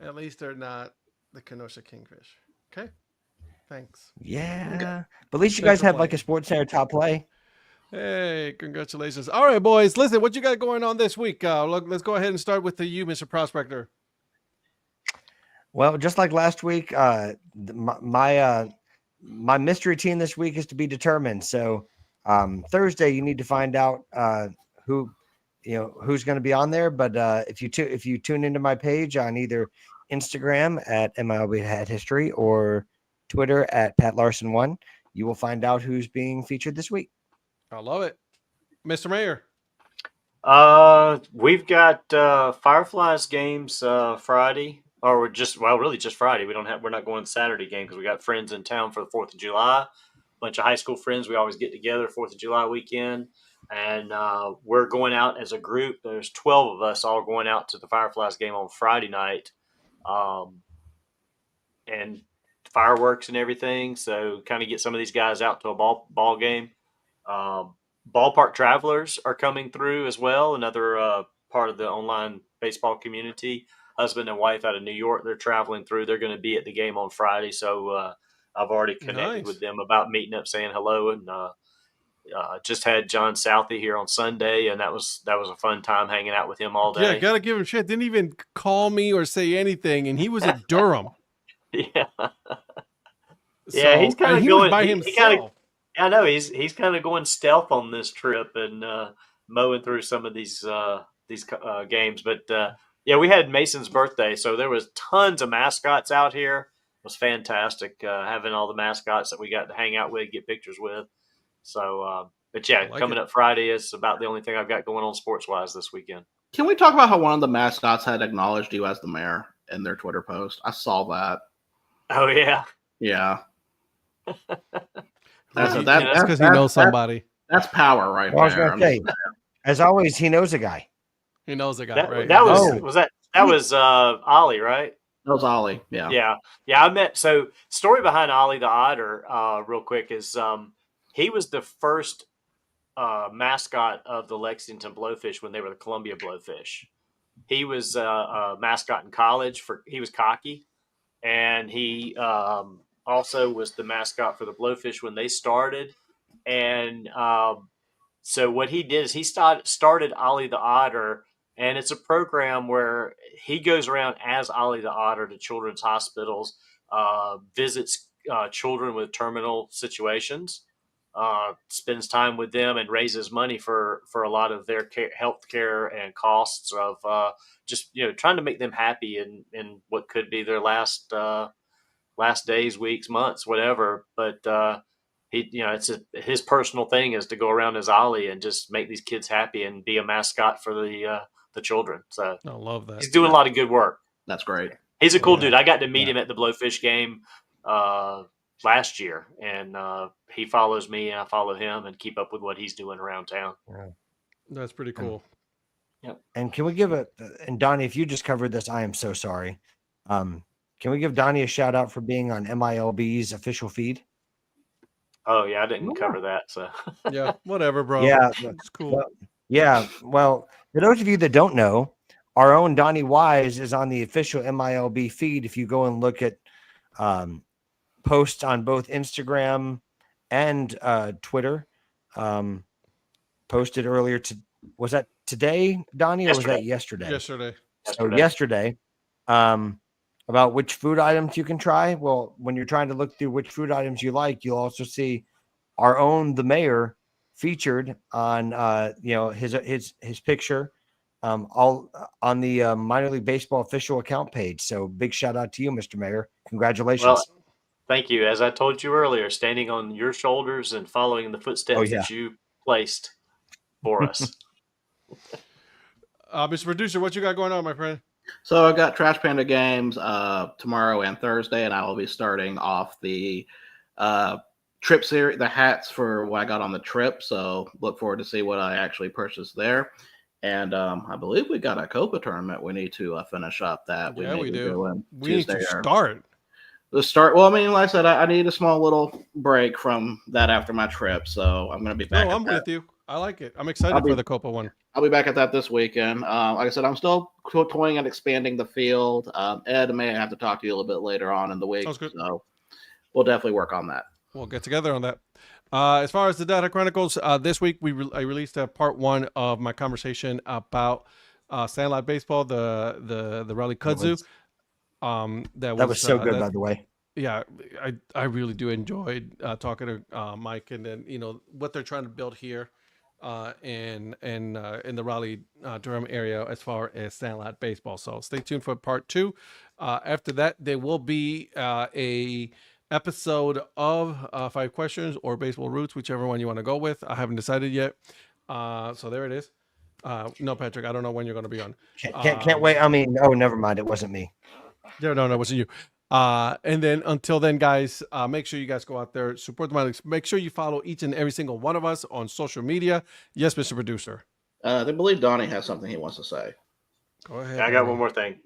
At least they're not the Kenosha Kingfish. Okay, thanks. Yeah, but at least you guys have like a Sports Center top play. Hey, congratulations! All right, boys. Listen, what you got going on this week? Let's go ahead and start with you, Mr. Prospector. Well, just like last week, my mystery team this week is to be determined. So Thursday, you need to find out who's going to be on there. But if you tune into my page on either Instagram at MLB Hat History or Twitter at Pat Larson1, you will find out who's being featured this week. I love it, Mr. Mayor. We've got Fireflies games Friday, or just Friday. We're not going Saturday game because we got friends in town for the 4th of July. Bunch of high school friends. We always get together 4th of July weekend. And we're going out as a group. There's 12 of us all going out to the Fireflies game on Friday night. And fireworks and everything. So kind of get some of these guys out to a ball game. Ballpark Travelers are coming through as well. Another part of the online baseball community. Husband and wife out of New York. They're traveling through. They're going to be at the game on Friday. So I've already connected with them about meeting up, saying hello, and just had John Southey here on Sunday, and that was a fun time hanging out with him all day. Yeah, gotta give him shit. Didn't even call me or say anything, and he was at Durham. Yeah, So, he's kind of he going was by himself. I know he's kind of going stealth on this trip and mowing through some of these games. But yeah, we had Mason's birthday, so there was tons of mascots out here. It was fantastic having all the mascots that we got to hang out with, get pictures with. So, but yeah, coming up Friday is about the only thing I've got going on sports-wise this weekend. Can we talk about how one of the mascots had acknowledged you as the mayor in their Twitter post? I saw that. Oh, yeah. Yeah. That's because he knows somebody. That's power right there. I was going to say, as always, he knows a guy. He knows a guy, right? That was Ollie, right? That was Ollie, yeah. Yeah, I met – so story behind Ollie the Otter real quick is he was the first mascot of the Lexington Blowfish when they were the Columbia Blowfish. He was a mascot in college. He was cocky, and he also was the mascot for the Blowfish when they started. And so what he did is he started Ollie the Otter, and it's a program where he goes around as Ollie the Otter to children's hospitals, visits children with terminal situations, spends time with them, and raises money for a lot of their health care and costs of just trying to make them happy in what could be their last days, weeks, months, whatever. But his personal thing is to go around as Ollie and just make these kids happy and be a mascot for the children. So I love that. He's doing a lot of good work. That's great. He's a cool dude. I got to meet him at the Blowfish game last year, and he follows me and I follow him and keep up with what he's doing around town. Yeah. That's pretty cool. Yep. And can we give and Donnie, if you just covered this, I am so sorry. Can we give Donnie a shout out for being on MILB's official feed? Oh yeah, I didn't cover that. So yeah, whatever, bro. Yeah, it's cool. Well, for those of you that don't know, our own Donnie Wise is on the official MILB feed. If you go and look at posts on both Instagram and Twitter, posted earlier was that today, Donnie, or was that yesterday? Yesterday. About which food items you can try. Well, when you're trying to look through which food items you like, you'll also see our own the mayor featured on his picture all on the minor league baseball official account page. So big shout out to you, Mr. Mayor. Congratulations. Well, thank you. As I told you earlier, standing on your shoulders and following in the footsteps that you placed for us. Mr. Producer, what you got going on, my friend? So I got Trash Panda games tomorrow and Thursday, and I will be starting off the trip series, the hats for what I got on the trip. So look forward to see what I actually purchased there. And I believe we got a Copa tournament we need to finish up that. We do. We Tuesday need to start. Well, I mean, like I said, I need a small little break from that after my trip. So I'm going to be back. No, I'm with you. I like it. I'm excited for the Copa one. I'll be back at that this weekend. Like I said, I'm still toying and expanding the field. Ed, I may have to talk to you a little bit later on in the week. Sounds good. So we'll definitely work on that. We'll get together on that. As far as the Dad Hat Chronicles, this week I released part one of my conversation about Sandlot Baseball, the Raleigh Kudzu. That was so good, by the way. Yeah, I really do enjoy talking to Mike, and then what they're trying to build here in the Raleigh Durham area as far as Sandlot Baseball. So stay tuned for part two. After that, there will be a episode of 5 Questions or Baseball Roots, whichever one you want to go with. I haven't decided yet. So there it is. No, Patrick, I don't know when you're going to be on. Can't wait. I mean, oh, never mind. It wasn't me. Yeah, no, it wasn't you. And then until then, guys, make sure you guys go out there, support the minor leagues. Make sure you follow each and every single one of us on social media. Yes, Mr. Producer. I believe Donnie has something he wants to say. Go ahead. I got one more thing.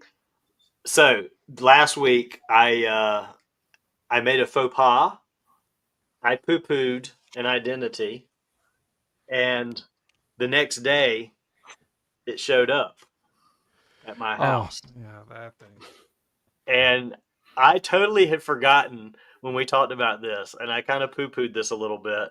So last week I made a faux pas. I poo-pooed an identity, and the next day it showed up at my house. Yeah, that thing. And I totally had forgotten when we talked about this, and I kind of poo-pooed this a little bit,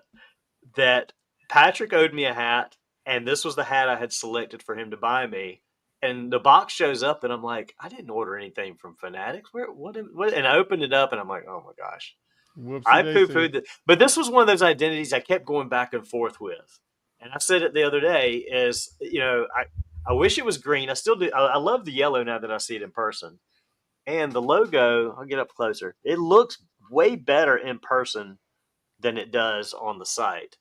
that Patrick owed me a hat, and this was the hat I had selected for him to buy me. And the box shows up, and I'm like, I didn't order anything from Fanatics. What? And I opened it up, and I'm like, oh my gosh. Whoopsie I daisy. poo-pooed it. But this was one of those identities I kept going back and forth with. And I said it the other day is, I wish it was green. I still do. I love the yellow now that I see it in person. And the logo, I'll get up closer. It looks way better in person than it does on the site.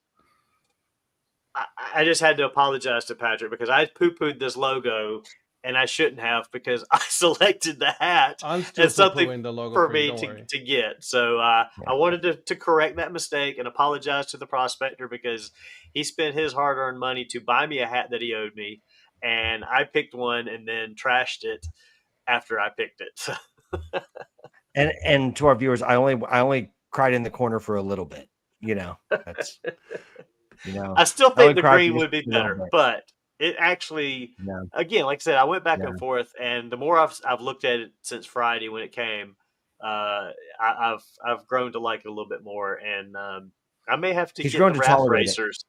I just had to apologize to Patrick because I poo-pooed this logo, and I shouldn't have, because I selected the hat as something the logo for me to get. So I wanted to correct that mistake and apologize to the Prospector, because he spent his hard-earned money to buy me a hat that he owed me, and I picked one and then trashed it after I picked it. And to our viewers, I only cried in the corner for a little bit. That's I still think the green would be better, but it actually, again, like I said, I went back and forth, and the more I've looked at it since Friday when it came, I've grown to like it a little bit more, and I may have to get the raft racers.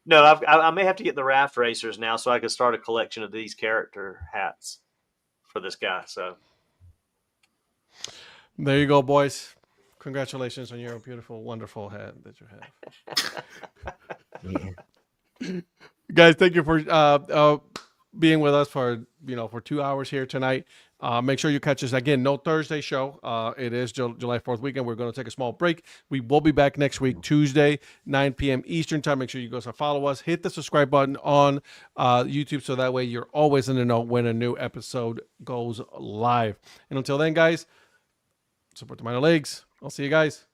No, I may have to get the raft racers now, so I can start a collection of these character hats for this guy. So there you go, boys. Congratulations on your beautiful, wonderful hat that you have. Guys, thank you for being with us for 2 hours here tonight. Make sure you catch us again. No Thursday show. It is July 4th weekend. We're going to take a small break. We will be back next week, Tuesday, 9 p.m. Eastern time. Make sure you go follow us. Hit the subscribe button on YouTube, so that way you're always in the know when a new episode goes live. And until then, guys, support the minor leagues. I'll see you guys.